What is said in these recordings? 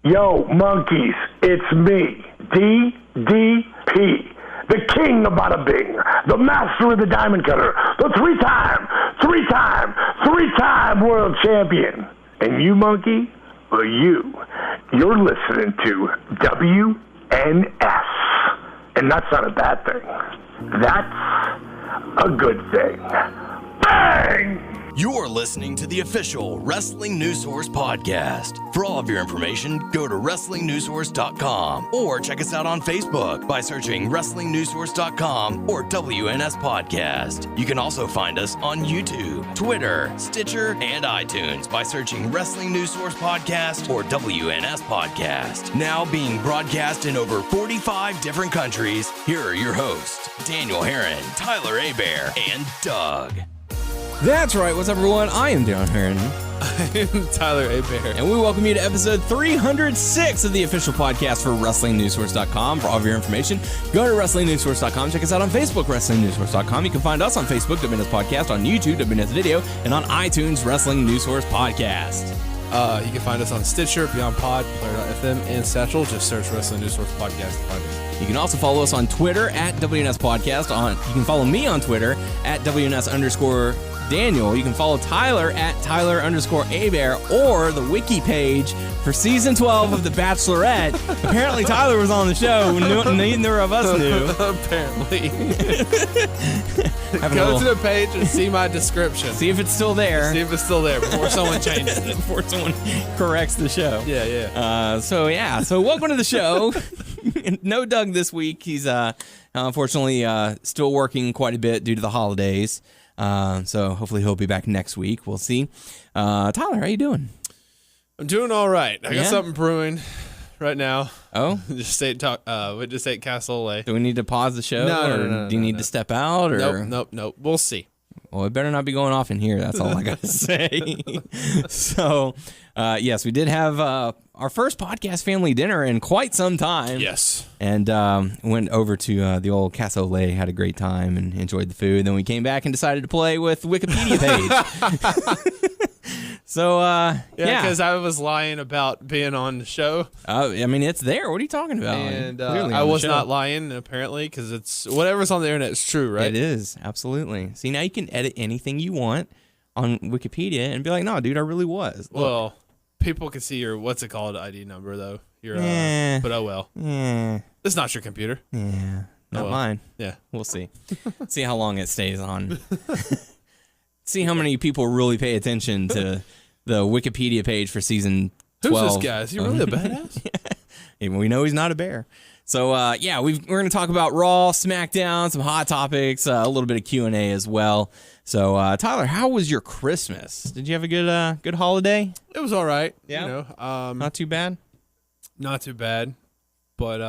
Yo, monkeys, it's me, DDP, the king of bada bing, the master of the diamond cutter, the three-time world champion. And you, monkey, well, you're listening to WNS. And that's not a bad thing. That's a good thing. Bang! You're listening to the official Wrestling News Source podcast. For all of your information, go to WrestlingNewsSource.com or check us out on Facebook by searching WrestlingNewsSource.com or WNS Podcast. You can also find us on YouTube, Twitter, Stitcher, and iTunes by searching Wrestling News Source Podcast or WNS Podcast. Now being broadcast in over 45 different countries, here are your hosts, Daniel Herron, Tyler Abear, and Doug. That's right. What's up, everyone? I am Daniel Herron. I'm Tyler Abear. And we welcome you to episode 306 of the official podcast for WrestlingNewsSource.com. For all of your information, go to WrestlingNewsSource.com. Check us out on Facebook, WrestlingNewsSource.com. You can find us on Facebook, WNS Podcast, on YouTube, WNS Video, and on iTunes, Wrestling News Source Podcast. You can find us on Stitcher, Beyond Pod, Player.fm, and Satchel. Just search Wrestling News Source Podcast to find us. You can also follow us on Twitter at WNS Podcast. You can follow me on Twitter at WNS_Daniel. You can follow Tyler at Tyler_Abear or the wiki page for season 12 of The Bachelorette. Apparently Tyler was on the show. Neither of us knew. Apparently. Go to the page and see my description. See if it's still there. See if it's still there before someone changes it. Before someone corrects the show. Yeah. So welcome to the show. No Doug this week. He's unfortunately still working quite a bit due to the holidays. So hopefully he'll be back next week. We'll see. Tyler, how you doing? I'm doing all right. I got something brewing right now. Oh? Just ate Castle Lay. Do we need to pause the show? No. Do you need to step out? Or? Nope. We'll see. Well, it better not be going off in here. That's all I got to say. So, yes, we did have our first podcast family dinner in quite some time. Yes. And went over to the old Casa Lay, had a great time and enjoyed the food. Then we came back and decided to play with the Wikipedia page. So, because I was lying about being on the show. I mean, it's there. What are you talking about? And I was not lying, apparently, because it's whatever's on the internet is true, right? It is, absolutely. See, now you can edit anything you want on Wikipedia and be like, no, dude, I really was. Look. Well, people can see your, what's it called, ID number, though. Your, but oh well. Yeah. It's not your computer. Yeah. Not mine. Yeah. We'll see. See how long it stays on. See how many people really pay attention to the Wikipedia page for season 12. Who's this guy? Is he really a badass? Yeah. We know he's not a bear. So, we're going to talk about Raw, Smackdown, some hot topics, a little bit of Q&A as well. So, Tyler, how was your Christmas? Did you have a good holiday? It was all right. Yeah? You know, not too bad? Not too bad. But,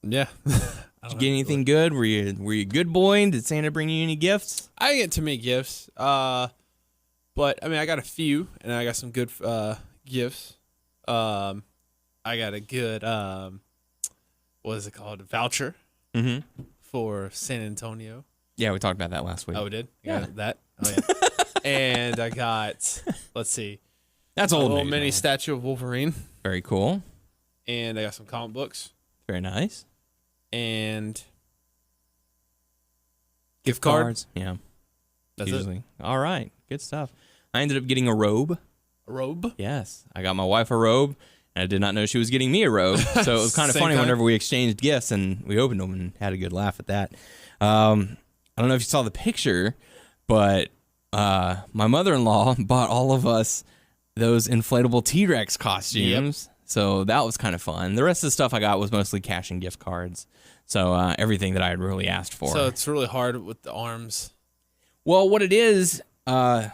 yeah. Did you get anything good? Were you a good boy? Did Santa bring you any gifts? I didn't get too many gifts. But I mean, I got a few, and I got some good gifts. I got a good what is it called? A voucher for San Antonio. Yeah, we talked about that last week. Oh, we did? Yeah, that. Oh yeah. And I got, let's see, that's a old little news, mini man. statue of Wolverine. Very cool. And I got some comic books. Very nice. And gift cards. Yeah. That's usually. it. All right. Good stuff. I ended up getting a robe. A robe? Yes. I got my wife a robe, and I did not know she was getting me a robe. So it was kind of funny whenever we exchanged gifts and we opened them and had a good laugh at that. I don't know if you saw the picture, but my mother-in-law bought all of us those inflatable T-Rex costumes. Yep. So that was kind of fun. The rest of the stuff I got was mostly cash and gift cards. So everything that I had really asked for. So it's really hard with the arms. Well, what it is that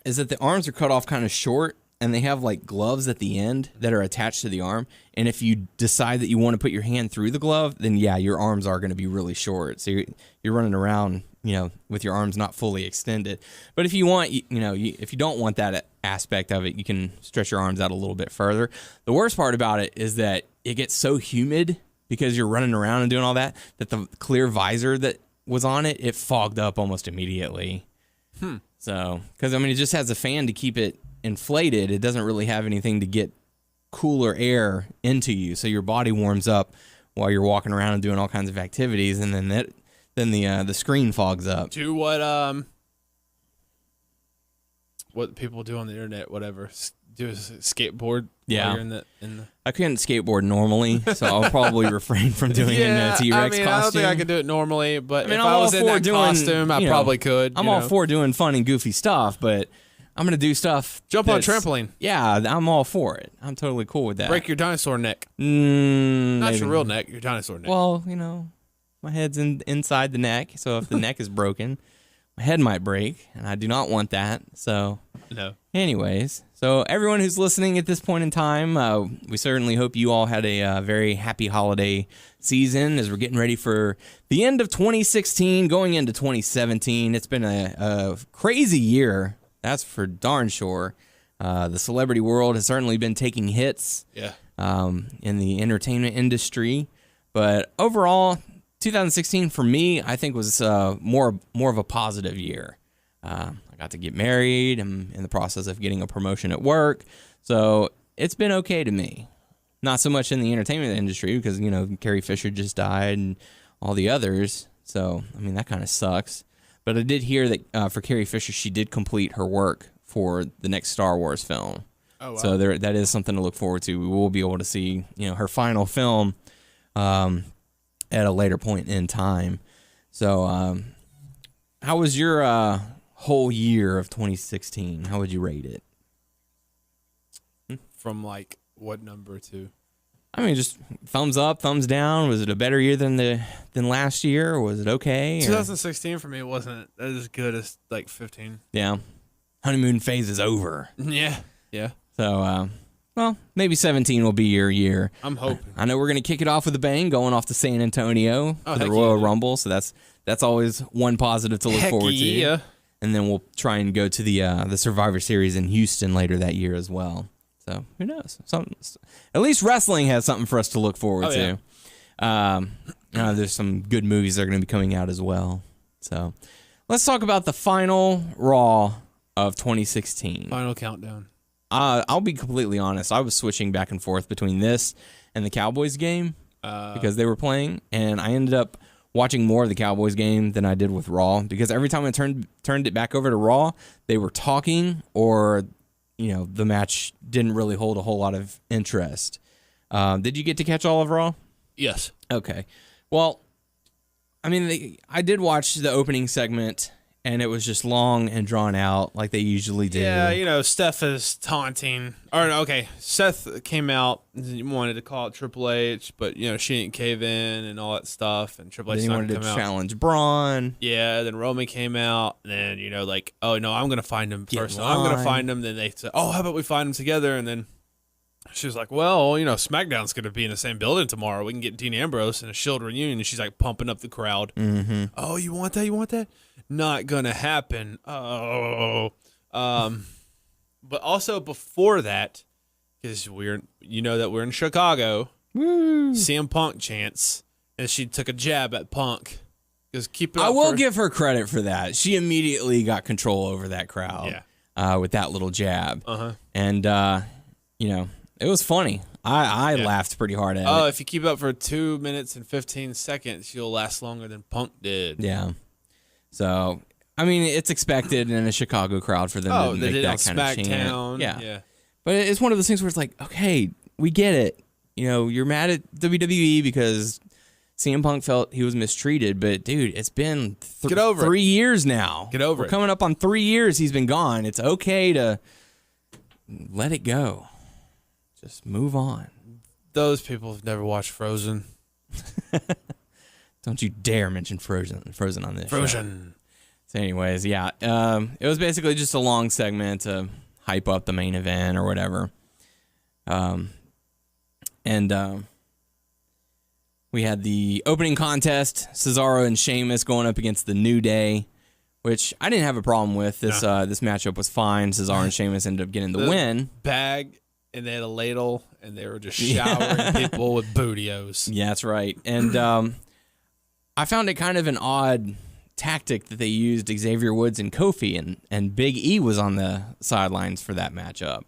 the arms are cut off kind of short, and they have like gloves at the end that are attached to the arm. And if you decide that you want to put your hand through the glove, then yeah, your arms are going to be really short. So you're running around, with your arms not fully extended. But if you want, if you don't want that aspect of it, you can stretch your arms out a little bit further. The worst part about it is that it gets so humid because you're running around and doing all that the clear visor that was on it fogged up almost immediately. So, because it just has a fan to keep it inflated, it doesn't really have anything to get cooler air into you, so your body warms up while you're walking around and doing all kinds of activities, and then the screen fogs up. Do what people do on the internet, whatever. Do a skateboard. Yeah. While you're in the... I couldn't skateboard normally, so I'll probably refrain from doing it in a T-Rex costume. I don't think I could do it normally, but if I'm I was all in for that costume, I probably could. I'm all for doing fun and goofy stuff, but I'm going to do stuff. Jump on a trampoline. Yeah, I'm all for it. I'm totally cool with that. Break your dinosaur neck. Not maybe. your real neck, your dinosaur neck. Well, my head's inside the neck, so if the neck is broken, my head might break, and I do not want that. So, no. Anyways, so everyone who's listening at this point in time, we certainly hope you all had a very happy holiday season as we're getting ready for the end of 2016, going into 2017. It's been a crazy year, that's for darn sure. The celebrity world has certainly been taking hits in the entertainment industry, but overall, 2016 for me, I think was more of a positive year. I got to get married. I'm in the process of getting a promotion at work, so it's been okay to me. Not so much in the entertainment industry because Carrie Fisher just died and all the others. So I mean that kind of sucks. But I did hear that for Carrie Fisher, she did complete her work for the next Star Wars film. Oh, wow. So that is something to look forward to. We will be able to see her final film at a later point in time. So how was your whole year of 2016? How would you rate it? From like what number to? I mean, just thumbs up, thumbs down. Was it a better year than last year, or was it okay? 2016 for me wasn't as good as like 15. Yeah, honeymoon phase is over. Yeah. So, well, maybe 17 will be your year. I'm hoping. I know we're gonna kick it off with a bang, going off to San Antonio for the Royal Rumble. So that's always one positive to look forward to. Yeah. And then we'll try and go to the Survivor Series in Houston later that year as well. So who knows? At least wrestling has something for us to look forward to. There's some good movies that are going to be coming out as well. So let's talk about the final Raw of 2016. Final countdown. I'll be completely honest. I was switching back and forth between this and the Cowboys game because they were playing, and I ended up watching more of the Cowboys game than I did with Raw because every time I turned it back over to Raw, they were talking or, the match didn't really hold a whole lot of interest. Did you get to catch all of Raw? Yes. Okay. Well, I mean, I did watch the opening segment, and it was just long and drawn out like they usually do. Yeah, Steph is taunting. Seth came out and wanted to call it Triple H, but, she didn't cave in and all that stuff, and Triple H then he wanted to challenge Braun. Yeah, then Roman came out, and then, oh, no, I'm going to find him first. I'm going to find him. Then they said, oh, how about we find him together? And then she was like, well, SmackDown's going to be in the same building tomorrow. We can get Dean Ambrose in a Shield reunion. And she's like pumping up the crowd. Mm-hmm. Oh, you want that? You want that? Not going to happen. Oh. But also before that, because that we're in Chicago, Woo. CM Punk chants, and she took a jab at Punk. I will give her credit for that. She immediately got control over that crowd with that little jab. Uh-huh. And, it was funny. I laughed pretty hard at it. Oh, if you keep up for 2 minutes and 15 seconds, you'll last longer than Punk did. Yeah. So, I mean, it's expected in a Chicago crowd for them to make that kind of chant. Yeah. But it's one of those things where it's like, okay, we get it. You're mad at WWE because CM Punk felt he was mistreated, but dude, it's been 3 years now. Get over it. We're coming up on 3 years he's been gone. It's okay to let it go. Just move on. Those people have never watched Frozen. Don't you dare mention Frozen on this Frozen. show. So anyways, yeah. It was basically just a long segment to hype up the main event or whatever. We had the opening contest, Cesaro and Sheamus going up against the New Day, which I didn't have a problem with. This matchup was fine. Cesaro and Sheamus ended up getting the win. Bag, and they had a ladle, and they were just showering people with bootios. Yeah, that's right. And I found it kind of an odd tactic that they used Xavier Woods and Kofi, and Big E was on the sidelines for that matchup.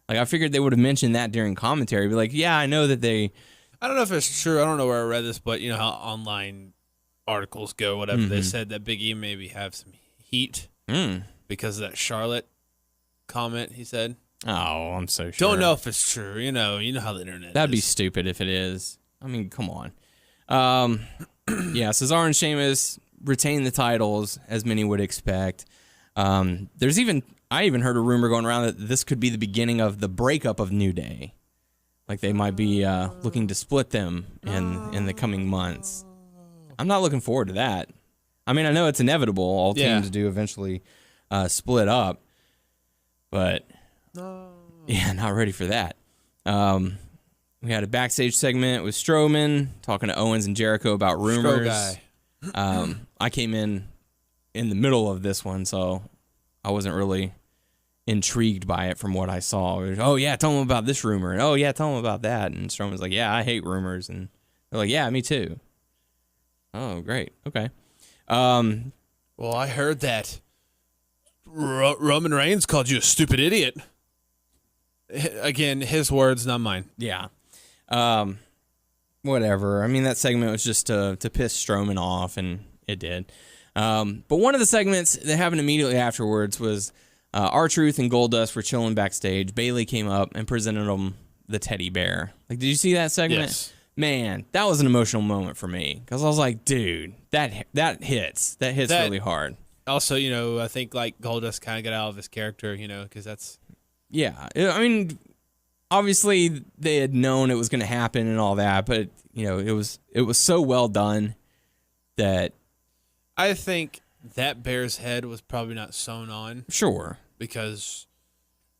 Like, I figured they would have mentioned that during commentary. Be like, yeah, I know that they... I don't know if it's true. I don't know where I read this, but you know how online articles go, whatever. They said that Big E maybe have some heat because of that Charlotte comment he said. Oh, I'm so sure. Don't know if it's true. You know how the internet That'd is. be stupid if it is. I mean, come on. Yeah, Cesaro and Sheamus retain the titles, as many would expect. I even heard a rumor going around that this could be the beginning of the breakup of New Day. Like, they might be looking to split them in the coming months. I'm not looking forward to that. I mean, I know it's inevitable. All teams do eventually split up. But, yeah, not ready for that. We had a backstage segment with Strowman talking to Owens and Jericho about rumors. Guy. I came in the middle of this one, so I wasn't really intrigued by it from what I saw. It was, oh, yeah, tell them about this rumor. And, oh, yeah, tell them about that. And Strowman's like, yeah, I hate rumors. And they're like, yeah, me too. Oh, great. Okay. Well, I heard that Roman Reigns called you a stupid idiot. Again, his words, not mine. Yeah. Whatever. I mean, that segment was just to piss Strowman off, and it did. But one of the segments that happened immediately afterwards was R-Truth and Goldust were chilling backstage. Bayley came up and presented them the teddy bear. Like, did you see that segment? Yes. Man, that was an emotional moment for me because I was like, dude, that hits. That hits really hard. Also, I think like Goldust kind of got out of his character, because that's... Yeah, I mean, obviously they had known it was going to happen and all that, but it was so well done that I think that bear's head was probably not sewn on. Sure, because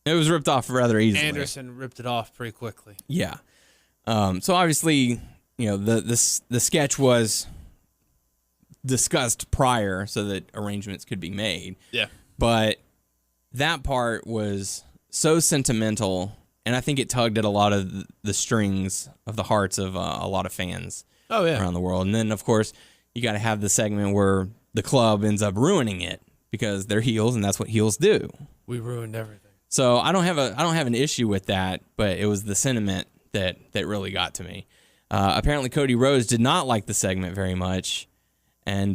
it was ripped off rather easily. Anderson ripped it off pretty quickly. Yeah. So obviously, the sketch was discussed prior so that arrangements could be made. Yeah. But that part was so sentimental, and I think it tugged at a lot of the strings of the hearts of a lot of fans around the world. And then, of course, you got to have the segment where the club ends up ruining it because they're heels, and that's what heels do. We ruined everything. So I don't have an issue with that, but it was the sentiment that really got to me. Apparently, Cody Rhodes did not like the segment very much, and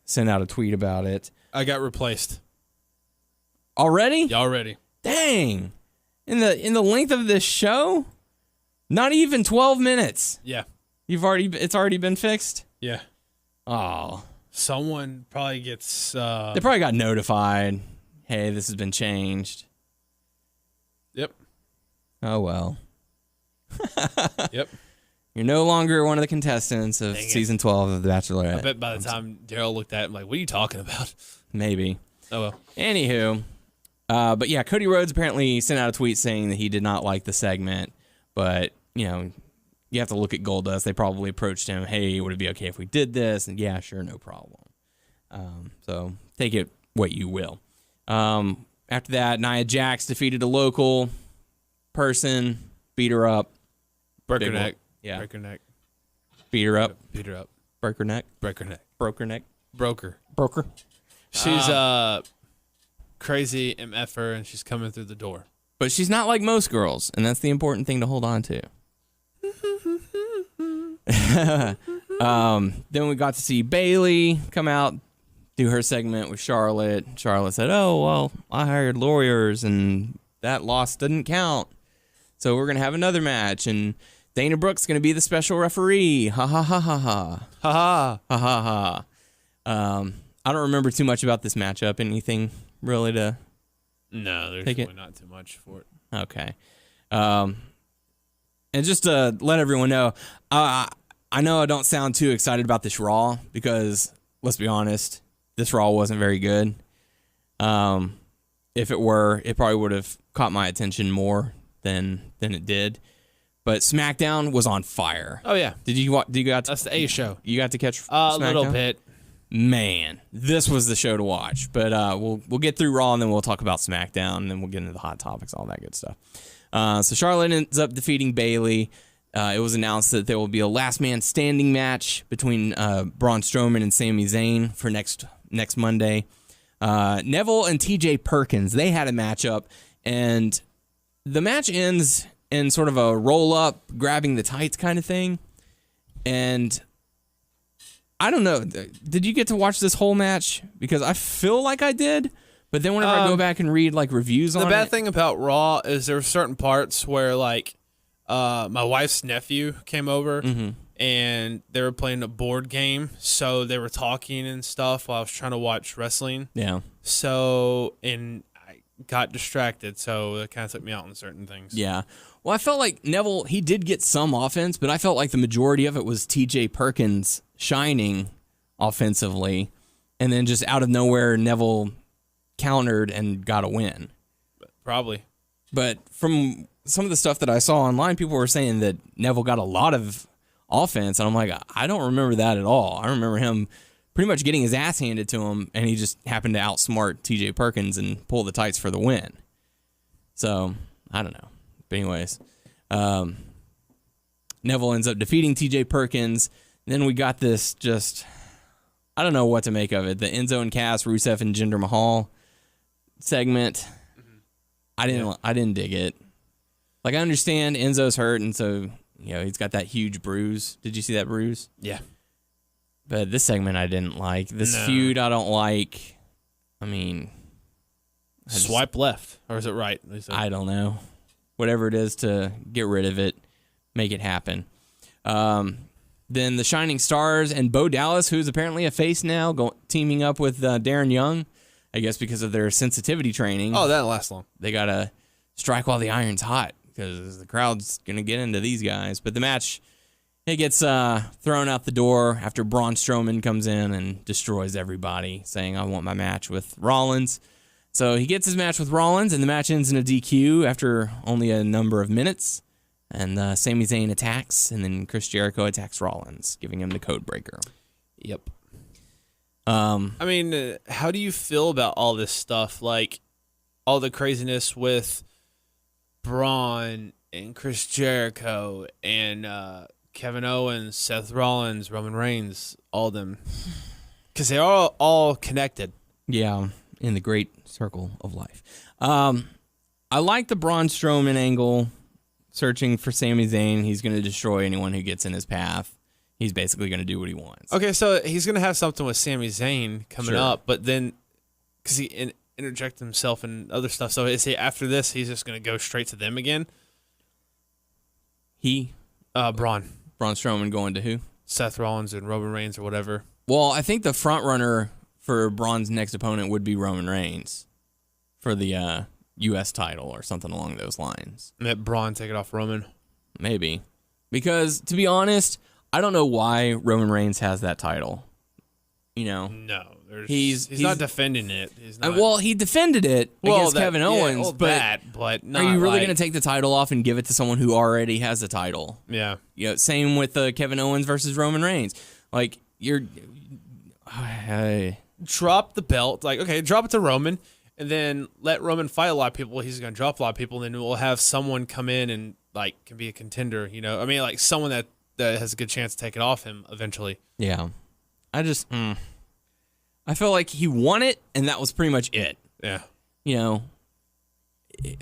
sent out a tweet about it. I got replaced already. Already. Dang! In the length of this show, not even 12 minutes. Yeah. It's already been fixed. Yeah. Oh. Someone probably gets. They probably got notified. Hey, this has been changed. Yep. Oh well. Yep. You're no longer one of the contestants of season 12 of The Bachelorette. I bet by the time Daryl looked at him, like, what are you talking about? Maybe. Oh well. Anywho. But yeah, Cody Rhodes apparently sent out a tweet saying that he did not like the segment, but you have to look at Goldust. They probably approached him, hey, would it be okay if we did this? And yeah, sure, no problem. So take it what you will. After that, Nia Jax defeated a local person, beat her up. Broke her neck. Yeah. Break her neck. Beat her up. Beat her up. Broke her neck. Break her neck. Broke her neck. Broke her. Broke her. She's crazy MFer, and she's coming through the door. But she's not like most girls, and that's the important thing to hold on to. Then we got to see Bayley come out, do her segment with Charlotte. Charlotte said, oh, well, I hired lawyers, and that loss didn't count. So we're going to have another match, and Dana Brooke's going to be the special referee. Ha, ha, ha, ha, ha. Ha ha. Ha, ha, ha. I don't remember too much about this matchup. Anything really to No, there's take really it? not too much for it. Okay. And just to let everyone know, I know I don't sound too excited about this Raw because, let's be honest, this Raw wasn't very good. If it were, it probably would have caught my attention more than it did. But SmackDown was on fire. Oh yeah, Did you got to, that's the A show. You got to catch A SmackDown? little bit. Man, this was the show to watch. But we'll get through Raw, and then we'll talk about SmackDown, and then we'll get into the hot topics, all that good stuff. So Charlotte ends up defeating Bayley. It was announced that there will be a last man standing match between Braun Strowman and Sami Zayn for next Monday. Neville and TJ Perkins, they had a matchup, and the match ends in sort of a roll-up, grabbing the tights kind of thing. And I don't know. Did you get to watch this whole match? Because I feel like I did, but then whenever I go back and read like reviews on it. The bad thing about Raw is there were certain parts where like my wife's nephew came over and they were playing a board game, so they were talking and stuff while I was trying to watch wrestling. Yeah. So, and I got distracted, so it kind of took me out on certain things. Yeah. Well, I felt like Neville, he did get some offense, but I felt like the majority of it was TJ Perkins shining offensively, and then just out of nowhere, Neville countered and got a win. Probably. But from some of the stuff that I saw online, people were saying that Neville got a lot of offense, and I'm like, I don't remember that at all. I remember him pretty much getting his ass handed to him, and he just happened to outsmart TJ Perkins and pull the tights for the win. So, I don't know. But anyways, Neville ends up defeating TJ Perkins. Then we got this just, I don't know what to make of it. The Enzo and Cass, Rusev and Jinder Mahal segment. I didn't dig it. Like, I understand Enzo's hurt, and so, you know, he's got that huge bruise. Did you see that bruise? Yeah. But this segment I didn't like. This feud I don't like. I mean, Swipe left, or is it right? I don't know. Whatever it is to get rid of it, make it happen. Then the Shining Stars and Bo Dallas, who's apparently a face now, teaming up with Darren Young, I guess because of their sensitivity training. Oh, that didn't last long. They got to strike while the iron's hot because the crowd's going to get into these guys. But the match, it gets thrown out the door after Braun Strowman comes in and destroys everybody, saying, I want my match with Rollins. So he gets his match with Rollins, and the match ends in a DQ after only a number of minutes. And Sami Zayn attacks, and then Chris Jericho attacks Rollins, giving him the code breaker. Yep. I mean, how do you feel about all this stuff? Like, all the craziness with Braun and Chris Jericho and Kevin Owens, Seth Rollins, Roman Reigns, all of them. Because they're all connected. Yeah, in the great circle of life. I like the Braun Strowman angle, searching for Sami Zayn. He's going to destroy anyone who gets in his path. He's basically going to do what he wants. Okay, so he's going to have something with Sami Zayn coming up, but then, because he interjected himself and other stuff, so is he, after this, he's just going to go straight to them again? Braun Strowman going to who? Seth Rollins and Roman Reigns or whatever. Well, I think the front runner for Braun's next opponent would be Roman Reigns for the U.S. title or something along those lines. Let Braun take it off Roman? Maybe. Because, to be honest, I don't know why Roman Reigns has that title. You know? No. He's not defending it. He's not. Well, he defended it against Kevin Owens, but not are you really like, going to take the title off and give it to someone who already has the title? Yeah. You know, same with Kevin Owens versus Roman Reigns. Like, you're... drop the belt. Like, okay, drop it to Roman, and then let Roman fight a lot of people. He's going to drop a lot of people, and then we'll have someone come in and, like, can be a contender, you know? I mean, like, someone that has a good chance to take it off him eventually. Yeah. I just... I felt like he won it, and that was pretty much it. Yeah. You know,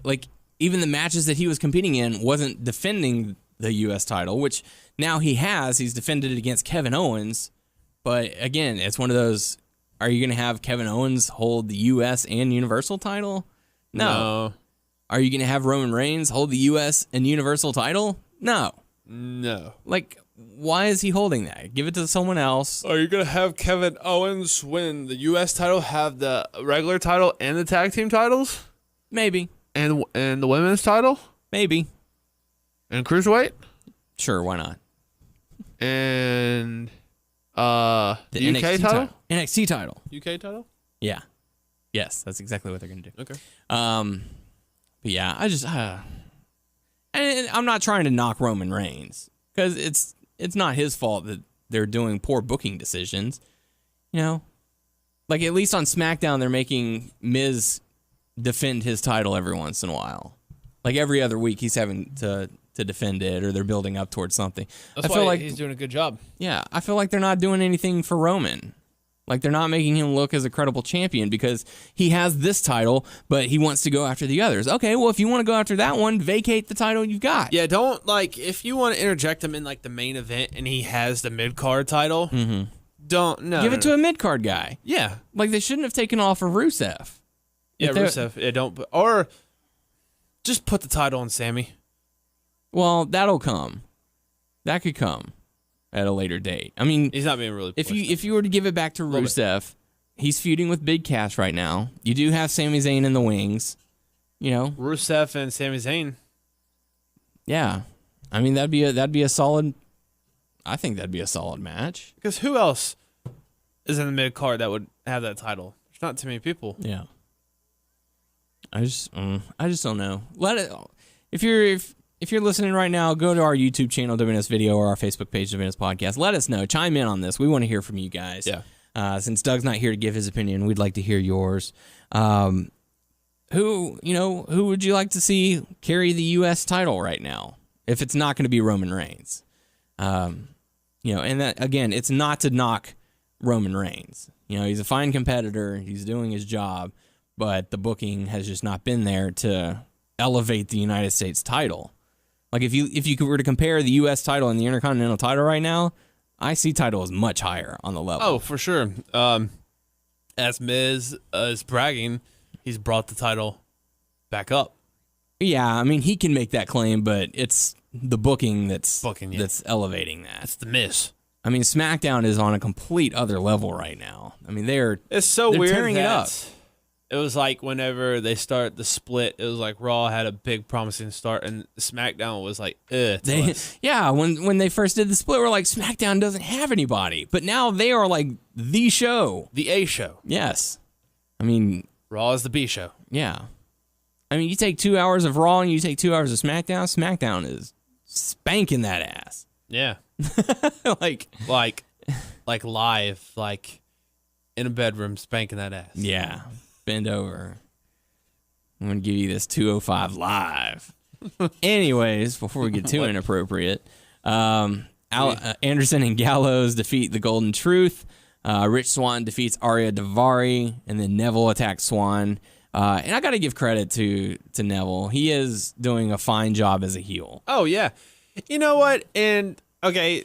like, even the matches that he was competing in wasn't defending the U.S. title, which now he has. He's defended it against Kevin Owens. But, again, it's one of those, are you going to have Kevin Owens hold the U.S. and Universal title? No. Are you going to have Roman Reigns hold the U.S. and Universal title? No. Like, why is he holding that? Give it to someone else. Are you going to have Kevin Owens win the U.S. title, have the regular title and the tag team titles? Maybe. And the women's title? Maybe. And cruiserweight? Sure, why not? And the UK NXT title? NXT title. UK title? Yeah. Yes, that's exactly what they're going to do. Okay. But yeah, I just... and I'm not trying to knock Roman Reigns, because it's not his fault that they're doing poor booking decisions. You know? Like, at least on SmackDown, they're making Miz defend his title every once in a while. Like, every other week, he's having to to defend it, or they're building up towards something. That's I feel why like he's doing a good job. Yeah, I feel like they're not doing anything for Roman. Like, they're not making him look as a credible champion because he has this title, but he wants to go after the others. Okay, well, if you want to go after that one, vacate the title you've got. Yeah, don't, like, if you want to interject him in, like, the main event and he has the mid-card title, give it to a mid-card guy. Yeah. Like, they shouldn't have taken off of Rusev. Yeah, Rusev. Yeah, don't. Or just put the title on Sammy. Well, that'll come. That could come at a later date. I mean, he's not being really pushed. If you were to give it back to Rusev, he's feuding with Big Cass right now. You do have Sami Zayn in the wings. You know, Rusev and Sami Zayn. Yeah, I mean that'd be a solid. I think that'd be a solid match. Because who else is in the mid card that would have that title? There's not too many people. Yeah. I just don't know. Let it. If you're listening right now, go to our YouTube channel, WNS Video, or our Facebook page, WNS Podcast. Let us know. Chime in on this. We want to hear from you guys. Yeah. Since Doug's not here to give his opinion, we'd like to hear yours. Who would you like to see carry the U.S. title right now? If it's not going to be Roman Reigns, and that again, it's not to knock Roman Reigns. He's a fine competitor. He's doing his job, but the booking has just not been there to elevate the United States title. Like if you were to compare the U.S. title and the Intercontinental title right now, IC title is much higher on the level. Oh, for sure. As Miz is bragging, he's brought the title back up. Yeah, I mean he can make that claim, but it's the booking that's elevating that. It's the Miz. I mean, SmackDown is on a complete other level right now. I mean, it's so weird tearing it up. It was like whenever they start the split, it was like Raw had a big promising start, and SmackDown was like, when they first did the split, we're like, SmackDown doesn't have anybody. But now they are like the show. The A show. Yes. I mean, Raw is the B show. Yeah. I mean, you take 2 hours of Raw and you take 2 hours of SmackDown, SmackDown is spanking that ass. Yeah. like live, like in a bedroom spanking that ass. Yeah. Bend over. I'm going to give you this 205 live. Anyways, before we get too inappropriate, Anderson and Gallows defeat the Golden Truth. Rich Swann defeats Arya Daivari, and then Neville attacks Swann. And I got to give credit to Neville. He is doing a fine job as a heel. Oh, yeah. You know what? And, okay,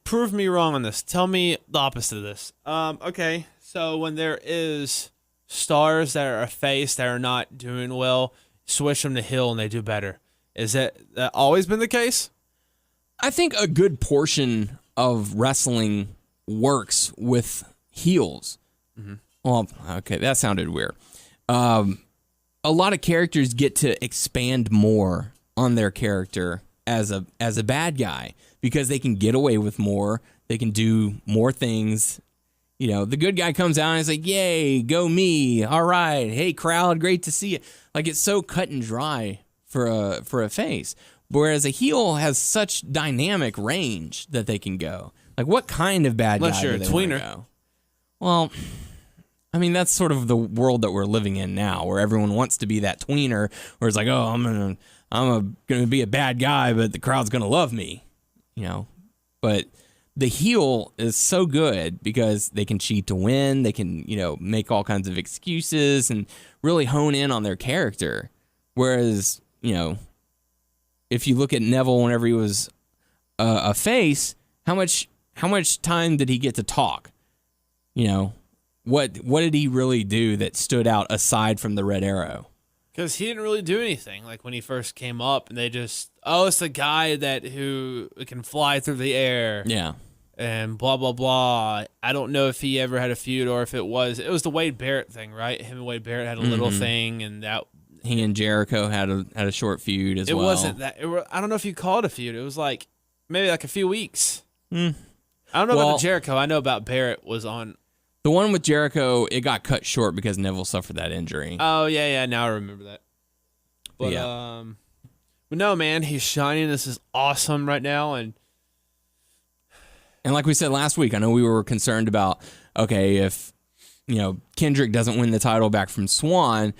prove me wrong on this. Tell me the opposite of this. Okay, so when there is stars that are a face that are not doing well, switch them to heel and they do better. Is that always been the case? I think a good portion of wrestling works with heels. Mm-hmm. Well, okay, that sounded weird. A lot of characters get to expand more on their character as a bad guy because they can get away with more. They can do more things. The good guy comes out and is like, yay, go me. All right. Hey, crowd, great to see you. Like, it's so cut and dry for a face. Whereas a heel has such dynamic range that they can go. Like, what kind of bad guy do they want to go? Well, I mean, that's sort of the world that we're living in now, where everyone wants to be that tweener, where it's like, oh, I'm gonna be a bad guy, but the crowd's gonna love me, But the heel is so good because they can cheat to win. They can, make all kinds of excuses and really hone in on their character. Whereas, if you look at Neville whenever he was a face, how much time did he get to talk? What did he really do that stood out aside from the Red Arrow? Because he didn't really do anything. Like when he first came up, and they just, it's the guy who can fly through the air. Yeah. And blah, blah, blah. I don't know if he ever had a feud or if it was the Wade Barrett thing, right? Him and Wade Barrett had a little thing, and that he and Jericho had a short feud as well. It wasn't that. I don't know if you call it a feud. It was like maybe like a few weeks. I don't know about the Jericho. I know about Barrett was on. The one with Jericho, it got cut short because Neville suffered that injury. Oh, yeah. Now I remember that. But, but no, man, he's shining. This is awesome right now. And like we said last week, I know we were concerned about, okay, if, Kendrick doesn't win the title back from Swann,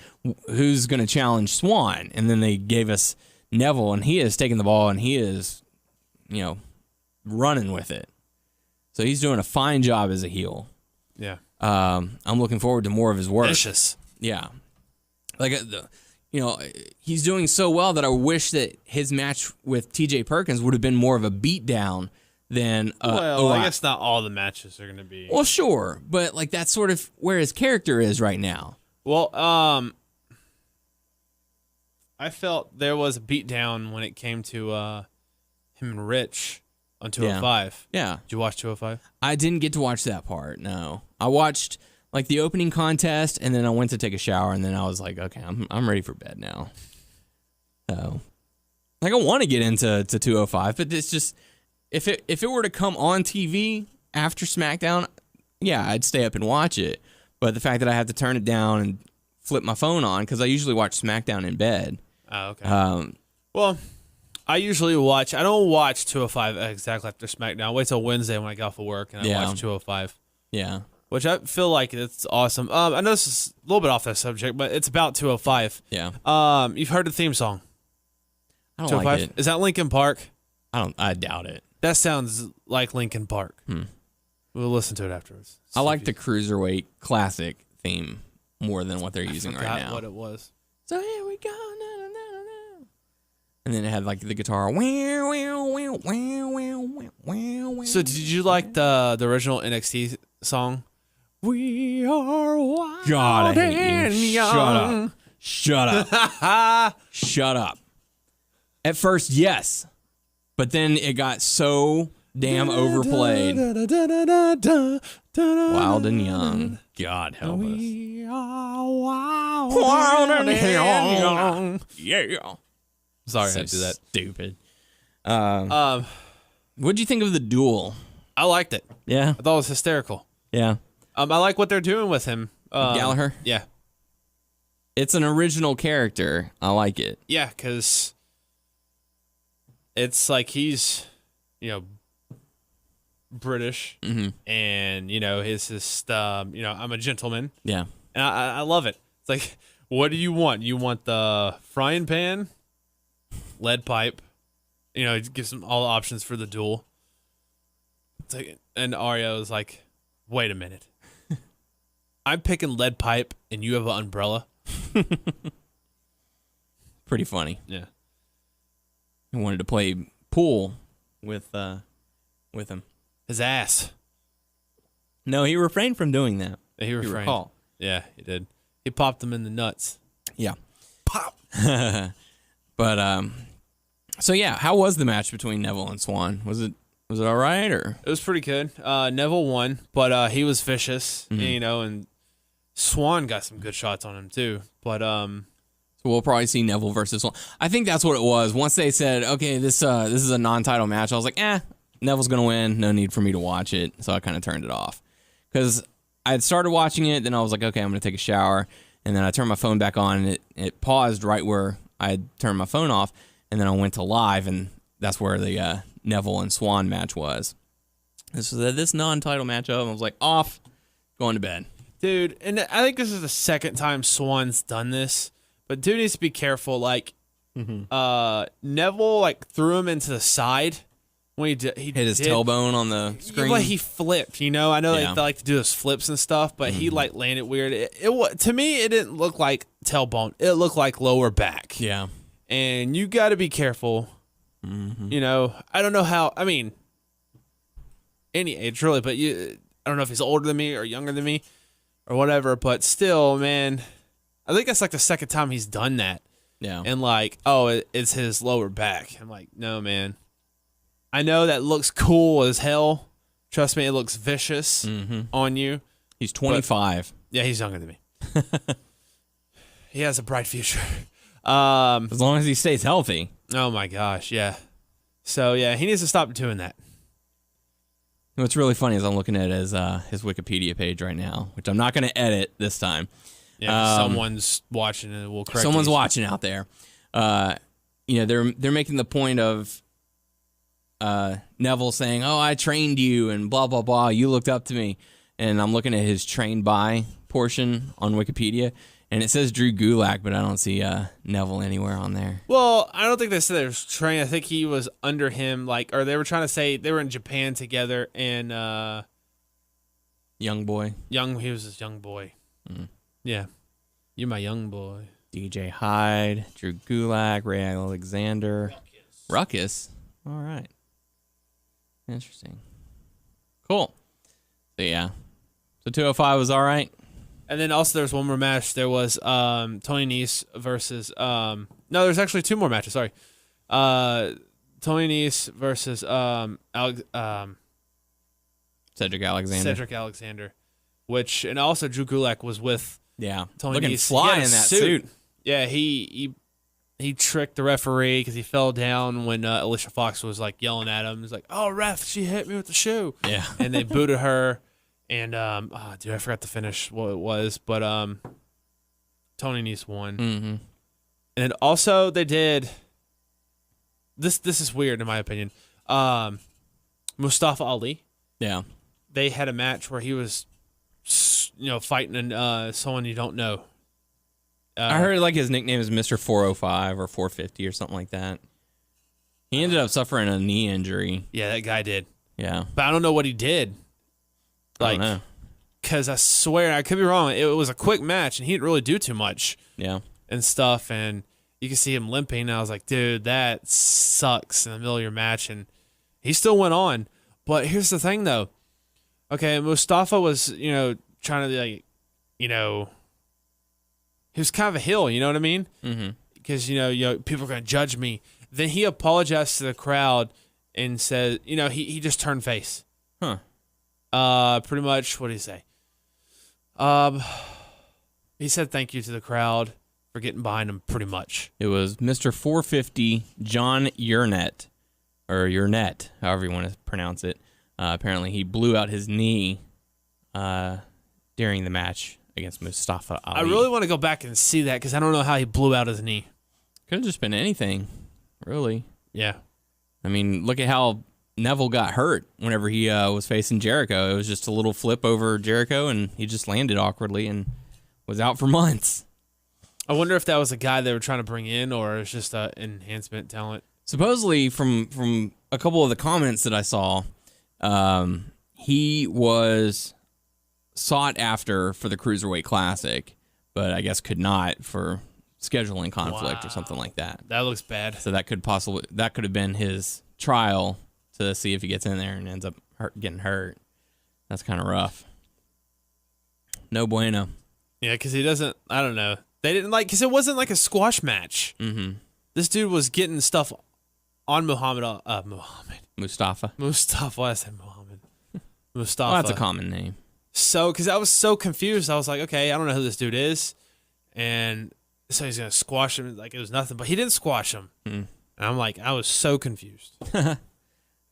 who's going to challenge Swann? And then they gave us Neville, and he is taking the ball and he is, running with it. So he's doing a fine job as a heel. Yeah. I'm looking forward to more of his work. Vicious. Yeah. He's doing so well that I wish that his match with TJ Perkins would have been more of a beatdown than I guess not all the matches are going to be. Well, sure, but that's sort of where his character is right now. Well, I felt there was a beatdown when it came to him and Rich on 205. Yeah. Did you watch 205? I didn't get to watch that part, no. I watched the opening contest, and then I went to take a shower, and then I was like, okay, I'm ready for bed now. So, I want to get into 205, but it's just, if it were to come on TV after SmackDown, yeah, I'd stay up and watch it. But the fact that I have to turn it down and flip my phone on, because I usually watch SmackDown in bed. Oh, okay. Well, I don't watch 205 exactly after SmackDown. I wait till Wednesday when I get off of work, and I watch 205. Yeah. Which I feel like it's awesome. I know this is a little bit off that subject, but it's about 205. Yeah. You've heard the theme song. I don't like it. Is that Linkin Park? I doubt it. That sounds like Linkin Park. We'll listen to it afterwards. I like the Cruiserweight classic theme more than what they're using right now. What it was. So here we go. Na, na, na, na. And then it had the guitar. So did you like the original NXT song? We are wild God, I hate and you. young. Shut up. Shut up. At first, yes. But then it got so damn overplayed. Wild and young. God help us. We are wild, Wild and young. Yeah. Sorry, So I do that. stupid. What'd you think of the duel? I liked it. Yeah. I thought it was hysterical. Yeah. I like what they're doing with him. Gallagher? Yeah. It's an original character. I like it. Yeah, because it's like he's, British, and, he's just, I'm a gentleman. Yeah. And I love it. It's like, what do you want? You want the frying pan, lead pipe, it gives them all the options for the duel. It's like, and Arya is like, wait a minute. I'm picking lead pipe and you have an umbrella. Pretty funny. Yeah. I wanted to play pool with him. His ass. No, he refrained from doing that. He refrained. Recall. Yeah, he did. He popped them in the nuts. Yeah. Pop. But so yeah, how was the match between Neville and Swan? Was it all right, or? It was pretty good. Neville won, but he was vicious, and Swan got some good shots on him too. But so we'll probably see Neville versus Swan. I think that's what it was. Once they said, okay, this is a non-title match, I was like, Neville's gonna win. No need for me to watch it. So I kind of turned it off because I had started watching it. Then I was like, okay, I'm gonna take a shower, and then I turned my phone back on, and it paused right where I had turned my phone off, and then I went to live, and that's where the Neville and Swan match was. This was this non-title matchup, and I was like, off, going to bed. Dude, and I think this is the second time Swan's done this, but dude needs to be careful. Neville threw him into the side when he hit his tailbone on the screen. But he flipped. I know they like to do those flips and stuff, but he landed weird. It to me it didn't look like tailbone. It looked like lower back. Yeah, and you got to be careful. I don't know how. I mean, any age really, but I don't know if he's older than me or younger than me or whatever. But still, man, I think that's the second time he's done that. Yeah, and it's his lower back. I'm like, no, man. I know that looks cool as hell. Trust me, it looks vicious on you. He's 25. Yeah, he's younger than me. He has a bright future. As long as he stays healthy. Oh my gosh, yeah. So yeah, he needs to stop doing that. What's really funny is I'm looking at his Wikipedia page right now, which I'm not going to edit this time. Yeah, someone's watching and will correct. Someone's watching out there. They're making the point of Neville saying, "Oh, I trained you," and blah blah blah. You looked up to me, and I'm looking at his trained by portion on Wikipedia, And it says Drew Gulak, but I don't see Neville anywhere on there. Well, I don't think they said they was trained. I think he was under him, or they were trying to say they were in Japan together, and Young boy. he was this young boy. Mm. Yeah. You're my young boy. DJ Hyde, Drew Gulak, Ray Alexander. Ruckus. All right. Interesting. Cool. So, yeah. So, 205 was all right. And then also there's one more match. There was Tony Nese versus no, there's actually two more matches. Sorry, Tony Nese versus Cedric Alexander. Cedric Alexander, and also Drew Gulak was with Tony looking Nese. fly in that suit. Yeah, he tricked the referee because he fell down when Alicia Fox was like yelling at him. He's like, "Oh, ref, she hit me with the shoe." Yeah, and they booted her. And I forgot to finish what it was, but Tony Nese won. Mm-hmm. And also they did this. This is weird in my opinion. Mustafa Ali. Yeah, they had a match where he was, fighting someone you don't know. I heard like his nickname is Mr. 405 or 450 or something like that. He ended up suffering a knee injury. Yeah, that guy did. Yeah, but I don't know what he did. Because I swear, I could be wrong, it was a quick match, and he didn't really do too much. Yeah. And stuff, and you can see him limping, and I was like, dude, that sucks in the middle of your match, and he still went on. But here's the thing, though. Okay, Mustafa was, trying to, he was kind of a heel, you know what I mean? Mm-hmm. Because, people are going to judge me. Then he apologized to the crowd and said, he just turned face. Huh. Pretty much, what did he say? He said thank you to the crowd for getting behind him, pretty much. It was Mr. 450, John Urnett, or Urnett, however you want to pronounce it. Apparently, he blew out his knee during the match against Mustafa Ali. I really want to go back and see that because I don't know how he blew out his knee. Could have just been anything, really. Yeah. I mean, look at how Neville got hurt whenever he was facing Jericho. It was just a little flip over Jericho, and he just landed awkwardly and was out for months. I wonder if that was a guy they were trying to bring in, or it's just an enhancement talent. Supposedly, from a couple of the comments that I saw, he was sought after for the Cruiserweight Classic, but I guess could not for scheduling conflict or something like that. That looks bad. So that could have been his trial to see if he gets in there and ends up getting hurt. That's kind of rough. No bueno. Yeah, because he doesn't, I don't know. They didn't because it wasn't like a squash match. Mm-hmm. This dude was getting stuff on Mustafa. Why I said Muhammad? Mustafa. Well, that's a common name. So, because I was so confused, I was like, okay, I don't know who this dude is. And so he's going to squash him like it was nothing. But he didn't squash him. Mm-hmm. And I'm like, I was so confused.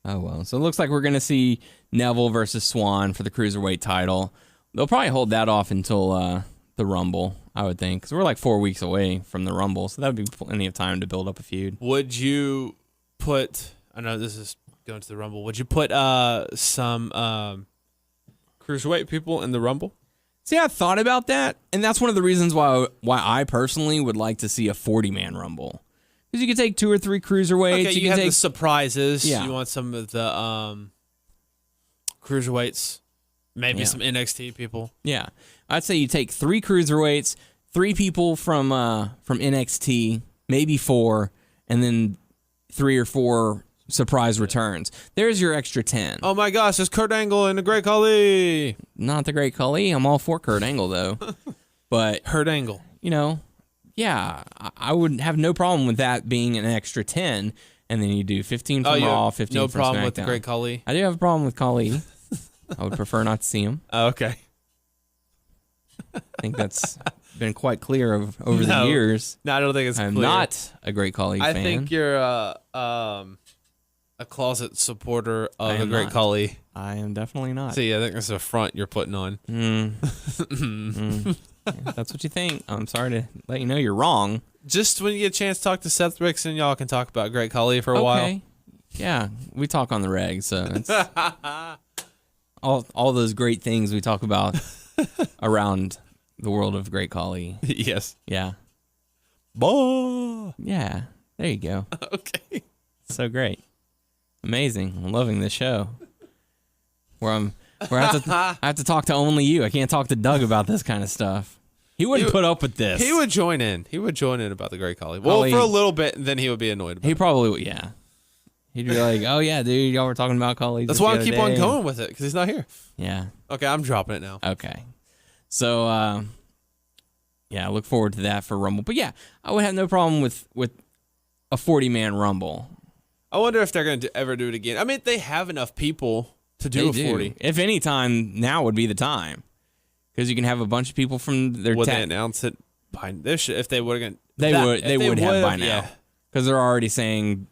Oh, well. So it looks like we're going to see Neville versus Swan for the Cruiserweight title. They'll probably hold that off until the Rumble, I would think. Because we're like 4 weeks away from the Rumble. So that would be plenty of time to build up a feud. Would you put, I know this is going to the Rumble, would you put some Cruiserweight people in the Rumble? See, I thought about that. And that's one of the reasons why I personally would like to see a 40-man Rumble. Because you could take 2 or 3 cruiserweights. Okay, you have take the surprises. Yeah. You want some of the cruiserweights, maybe some NXT people. Yeah, I'd say you take 3 cruiserweights, 3 people from NXT, maybe 4, and then 3 or 4 surprise returns. There's your extra 10. Oh my gosh, there's Kurt Angle and the Great Khali. Not the Great Khali. I'm all for Kurt Angle though, but Kurt Angle. Yeah, I would have no problem with that being an extra 10, and then you do 15 from Raw, 15 no from problem SmackDown. with the Great Khali. I do have a problem with Khali. I would prefer not to see him. Oh, okay. I think that's been quite clear over the years. No, I don't think it's I'm clear. not a Great Khali fan. I think you're a closet supporter of the Great Khali. I am definitely not. See, I think that's a front you're putting on. Yeah, that's what you think. I'm sorry to let you know you're wrong. Just when you get a chance to talk to Seth Rickson, y'all can talk about Great Khali for a while. Yeah, we talk on the reg, so it's all those great things we talk about around the world of Great Khali. Yes. Yeah. Bah. Yeah. There you go. Okay. So great. Amazing. I'm loving this show. Where I have to talk to only you. I can't talk to Doug about this kind of stuff. He wouldn't put up with this. He would join in. He would join in about the Great Khali. Well, for a little bit, and then he would be annoyed about it. He probably would, yeah. He'd be like, oh, yeah, dude, y'all were talking about Khali. That's why I keep on going with it, because he's not here. Yeah. Okay, I'm dropping it now. Okay. So, yeah, I look forward to that for Rumble. But, yeah, I would have no problem with a 40-man Rumble. I wonder if they're going to ever do it again. I mean, they have enough people to do a 40. If any time, now would be the time. Because you can have a bunch of people from their Would they announce it by this? If they were going, they would have by now. Because they're already saying,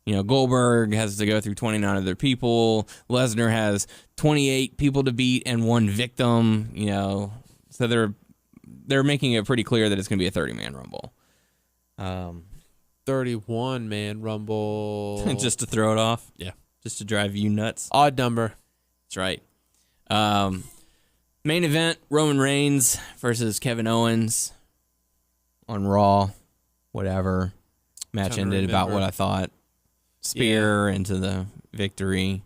Goldberg has to go through 29 other people. Lesnar has 28 people to beat and one victim. So they're making it pretty clear that it's going to be a 30-man Rumble. 31-man Rumble. Just to throw it off. Yeah. Just to drive you nuts. Odd number. That's right. Main event, Roman Reigns versus Kevin Owens on Raw. Whatever. Match ended about what I thought. Spear into the victory.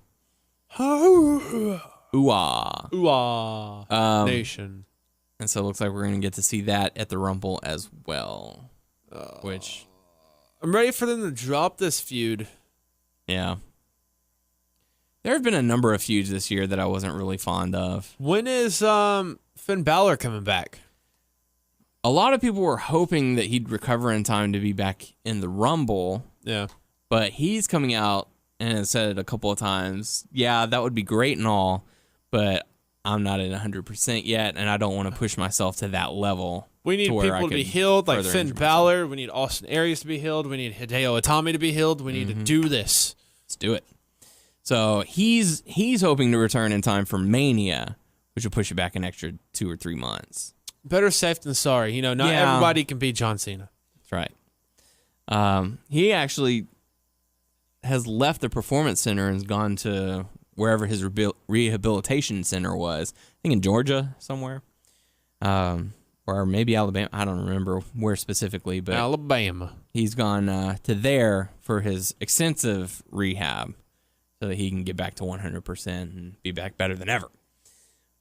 Ooh-ah. Ooh-ah. Nation. And so it looks like we're going to get to see that at the Rumble as well. Which... I'm ready for them to drop this feud. Yeah. There have been a number of feuds this year that I wasn't really fond of. When is Finn Balor coming back? A lot of people were hoping that he'd recover in time to be back in the Rumble. Yeah. But he's coming out and has said it a couple of times, yeah, that would be great and all, but I'm not at 100% yet, and I don't want to push myself to that level. We need people to be healed, like Finn Balor. We need Austin Aries to be healed. We need Hideo Itami to be healed. We need to do this. Let's do it. So he's hoping to return in time for Mania, which will push it back an extra 2 or 3 months. Better safe than sorry. Not everybody can beat John Cena. That's right. He actually has left the Performance Center and has gone to wherever his rehabilitation center was. I think in Georgia somewhere. Or maybe Alabama. I don't remember where specifically. But Alabama. He's gone to there for his extensive rehab so that he can get back to 100% and be back better than ever.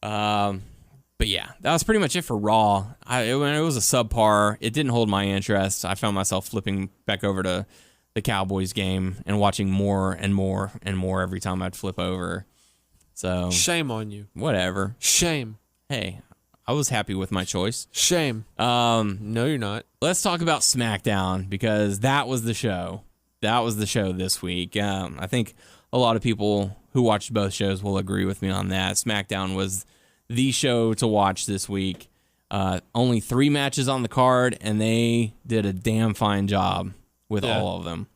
But yeah, that was pretty much it for Raw. It was a subpar. It didn't hold my interest. I found myself flipping back over to the Cowboys game and watching more and more and more every time I'd flip over. So shame on you. Whatever. Shame. Hey, I was happy with my choice. Shame. No, you're not. Let's talk about Smackdown because that was the show. That was the show this week. I think a lot of people who watched both shows will agree with me on that. Smackdown was the show to watch this week. Only 3 matches on the card, and they did a damn fine job with all of them.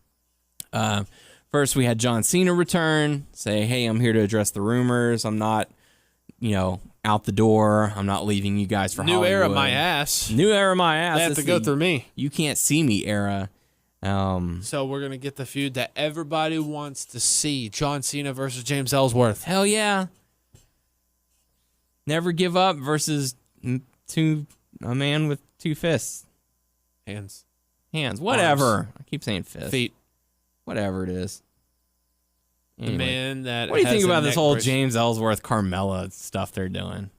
First, we had John Cena return, say, hey, I'm here to address the rumors. I'm not, out the door. I'm not leaving you guys for Hollywood. New era, my ass. New era, my ass. They have to go through me. You can't see me era. So we're going to get the feud that everybody wants to see. John Cena versus James Ellsworth. Hell yeah. Never give up versus a man with 2 fists. Hands. Whatever. Arms. I keep saying fists. Feet. Whatever it is. Anyway. The man that. What do you think about this whole James Ellsworth Carmella stuff they're doing?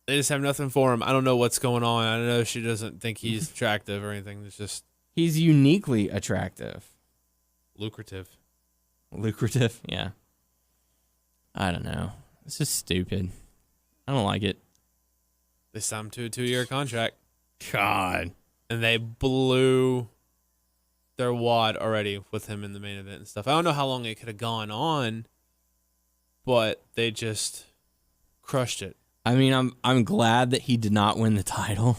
They just have nothing for him. I don't know what's going on. I don't know if she doesn't think he's attractive or anything. It's just. He's uniquely attractive. Lucrative, yeah. I don't know. It's just stupid. I don't like it. They signed him to a 2-year contract. God. And they blew their wad already with him in the main event and stuff. I don't know how long it could have gone on, but they just crushed it. I mean, I'm glad that he did not win the title.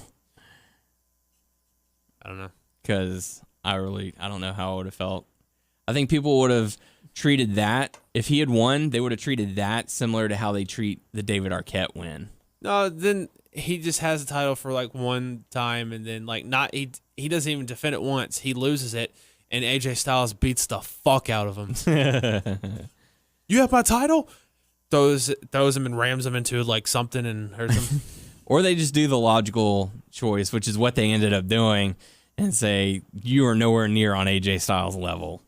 I don't know. Because I don't know how I would have felt. I think people would have treated that, if he had won, they would have treated that similar to how they treat the David Arquette win. No, then he just has the title for like one time and then he doesn't even defend it once. He loses it and AJ Styles beats the fuck out of him. You have my title? Throws him and rams him into like something and hurts him. Or they just do the logical choice, which is what they ended up doing, and say, you are nowhere near on AJ Styles' level.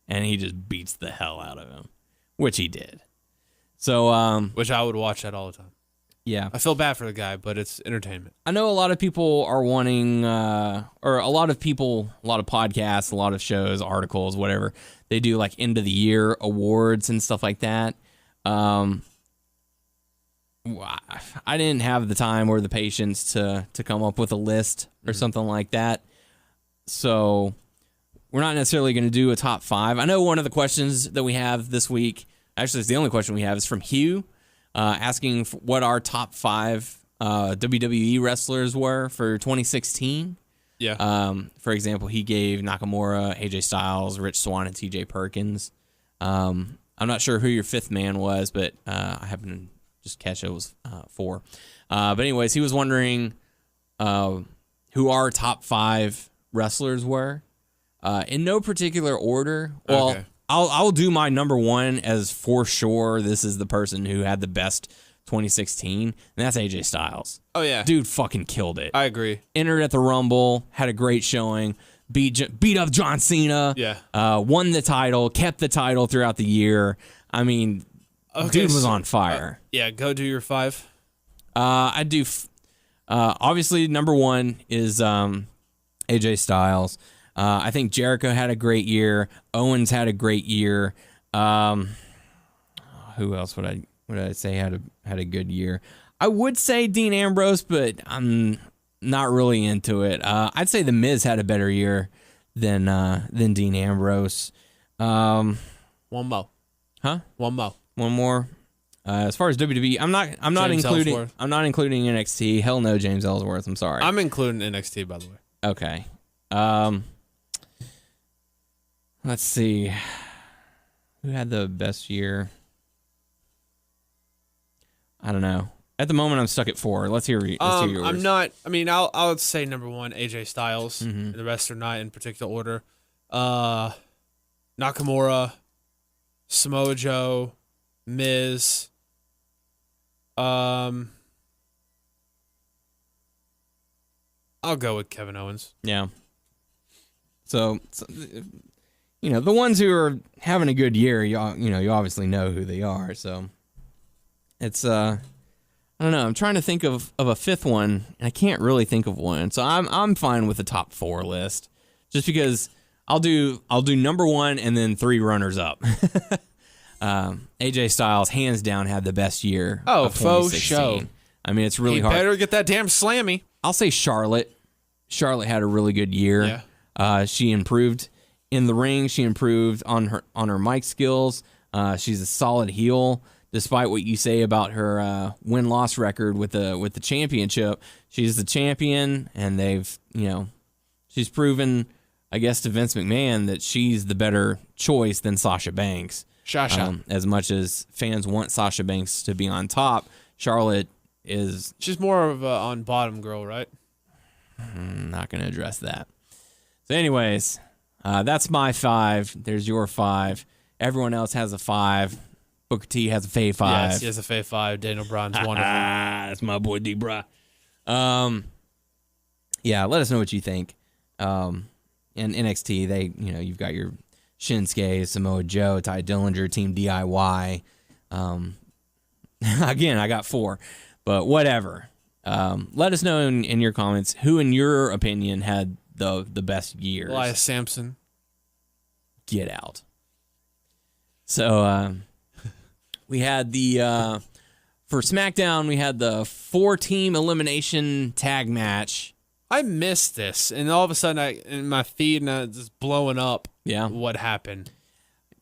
And he just beats the hell out of him, which he did. So, which I would watch that all the time. Yeah. I feel bad for the guy, but it's entertainment. I know a lot of people are wanting, or a lot of podcasts, a lot of shows, articles, whatever. They do like end of the year awards and stuff like that. I didn't have the time or the patience to come up with a list or something like that. So we're not necessarily going to do a top 5. I know one of the questions that we have this week, actually it's the only question we have, is from Hugh, asking what our top 5 WWE wrestlers were for 2016. Yeah. For example, he gave Nakamura, AJ Styles, Rich Swann, and TJ Perkins. I'm not sure who your 5th man was, but I happened to just catch it was 4. But anyways, he was wondering who our top 5 wrestlers were. In no particular order. Well, okay. I'll do my number 1 as for sure. This is the person who had the best 2016, and that's AJ Styles. Oh yeah, Dude fucking killed it. I agree. Entered at the Rumble, had a great showing, beat up John Cena. Yeah. Won the title, kept the title throughout the year. I mean, dude was on fire. Yeah, go do your 5. I do. Obviously, number 1 is AJ Styles. I think Jericho had a great year. Owens had a great year. Who else would I say had a good year? I would say Dean Ambrose, but I'm not really into it. I'd say The Miz had a better year than Dean Ambrose. One more. Huh? One more. One more. As far as WWE, I'm not James including Ellsworth. I'm not including NXT. Hell no, James Ellsworth. I'm sorry. I'm including NXT, by the way. Okay. Let's see. Who had the best year? I don't know. At the moment, I'm stuck at 4. Let's hear yours. I'm not. I mean, I'll say number 1, AJ Styles. Mm-hmm. The rest are not in particular order. Nakamura, Samoa Joe, Miz. I'll go with Kevin Owens. Yeah. So the ones who are having a good year, you obviously know who they are. So it's I don't know. I'm trying to think of a 5th one, and I can't really think of one. So I'm fine with the top 4 list, just because I'll do number 1 and then 3 runners up. AJ Styles, hands down, had the best year. Oh, of faux 2016. show. I mean, it's really He hard. better get that damn slammy. I'll say Charlotte. Charlotte had a really good year. Yeah. She improved in the ring. She improved on her mic skills. She's a solid heel, despite what you say about her win-loss record with the championship. She's the champion, and she's proven, I guess, to Vince McMahon that she's the better choice than Sasha Banks. As much as fans want Sasha Banks to be on top, Charlotte is... She's more of a on bottom girl, right? I'm not going to address that. So anyways, that's my 5. There's your 5. Everyone else has a 5. Booker T has a Fave 5. Yes, he has a Fave 5. Daniel Bryan's one of them. That's my boy D-Bra. Yeah, let us know what you think. In NXT, you've got your Shinsuke, Samoa Joe, Ty Dillinger, Team DIY. Again, I got 4, but whatever. Let us know in your comments who, in your opinion, had the best years. Elias Sampson. Get out. So we had for SmackDown, we had the 4-team elimination tag match. I missed this, and all of a sudden, in my feed, and it's just blowing up. Yeah. What happened?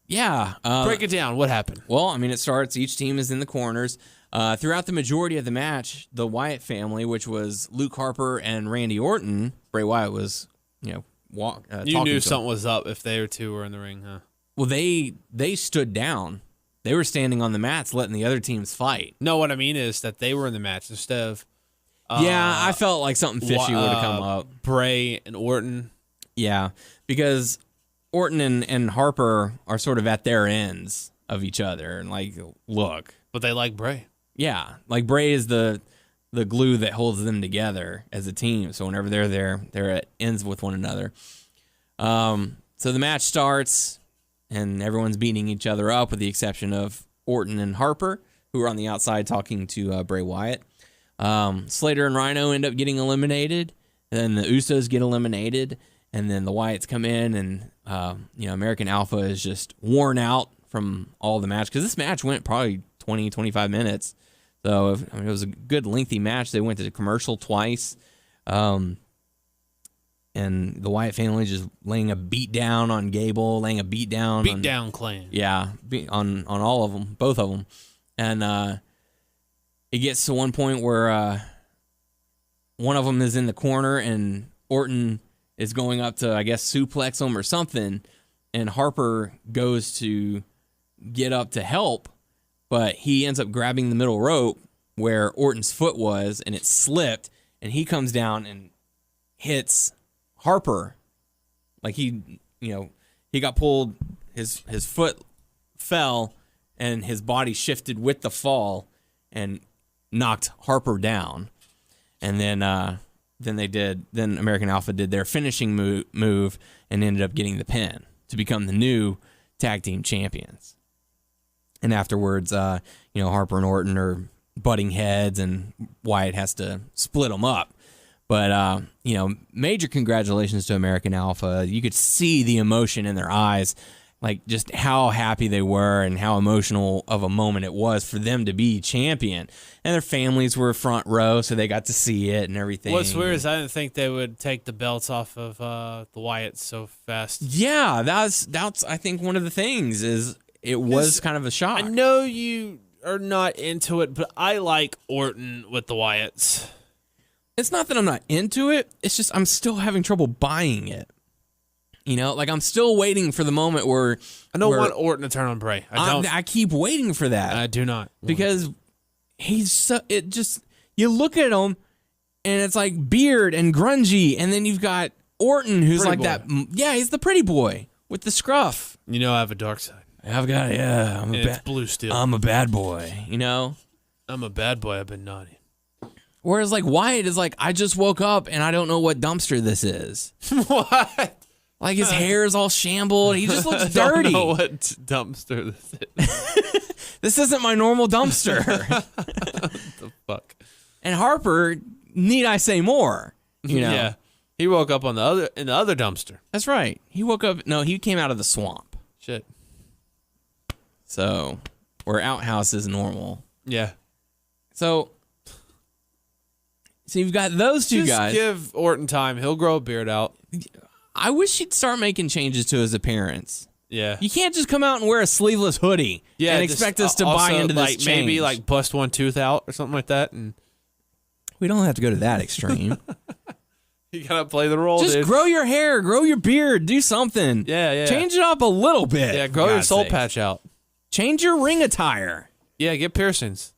Yeah. Break it down. What happened? Well, I mean, it starts, each team is in the corners. Throughout the majority of the match, the Wyatt family, which was Luke Harper and Randy Orton, Bray Wyatt was, you talking knew to something him. was up if they two were in the ring, huh? Well, they stood down. They were standing on the mats, letting the other teams fight. No, what I mean is that they were in the match instead of... Yeah, I felt like something fishy would have come up. Bray and Orton. Yeah, because Orton and Harper are sort of at their ends of each other. And, look. But they like Bray. Yeah, Bray is the the glue that holds them together as a team. So whenever they're there, they're at ends with one another. So the match starts, and everyone's beating each other up with the exception of Orton and Harper, who are on the outside talking to Bray Wyatt. Slater and Rhino end up getting eliminated. Then the Usos get eliminated. And then the Wyatts come in, and American Alpha is just worn out from all the match. Because this match went probably 20, 25 minutes. So it was a good lengthy match. They went to the commercial twice. And the Wyatt family just laying a beat down on Gable, laying a beat down. Beat down clan. Yeah, on all of them, both of them. And it gets to one point where one of them is in the corner, and Orton is going up to, I guess, suplex him or something, and Harper goes to get up to help, but he ends up grabbing the middle rope where Orton's foot was, and it slipped, and he comes down and hits Harper. Like he got pulled, his foot fell, and his body shifted with the fall and knocked Harper down. And then American Alpha did their finishing move and ended up getting the pin to become the new tag team champions. And afterwards, Harper and Orton are butting heads, and Wyatt has to split them up. But, major congratulations to American Alpha. You could see the emotion in their eyes, like just how happy they were and how emotional of a moment it was for them to be champion. And their families were front row, so they got to see it and everything. What's weird is I didn't think they would take the belts off of the Wyatts so fast. Yeah, that's I think one of the things is it was kind of a shock. I know you are not into it, but I like Orton with the Wyatts. It's not that I'm not into it. It's just I'm still having trouble buying it. I'm still waiting for the moment where I don't want Orton to turn on Bray. I keep waiting for that. I do not. Because you look at him and it's like beard and grungy, and then you've got Orton who's pretty like boy. that. Yeah, he's the pretty boy with the scruff. I have a dark side. It's blue still. I'm a bad boy, I'm a bad boy. I've been naughty. Whereas like Wyatt is like, I just woke up and I don't know what dumpster this is. What? Like his hair is all shambled. He just looks dirty. I don't know what dumpster this is. This isn't my normal dumpster. What the fuck? And Harper, need I say more? Yeah. He woke up in the other dumpster. That's right. He woke up. No, he came out of the swamp. Shit. So, where outhouse is normal. Yeah. So you've got those two guys. Just give Orton time. He'll grow a beard out. I wish he'd start making changes to his appearance. Yeah. You can't just come out and wear a sleeveless hoodie and expect us to buy into this change. Maybe like bust one tooth out or something like that. And we don't have to go to that extreme. you gotta play the role. Just dude. grow your hair, grow your beard, do something. Yeah. Change it up a little bit. Yeah, grow your soul patch out. Change your ring attire. Yeah, get piercings.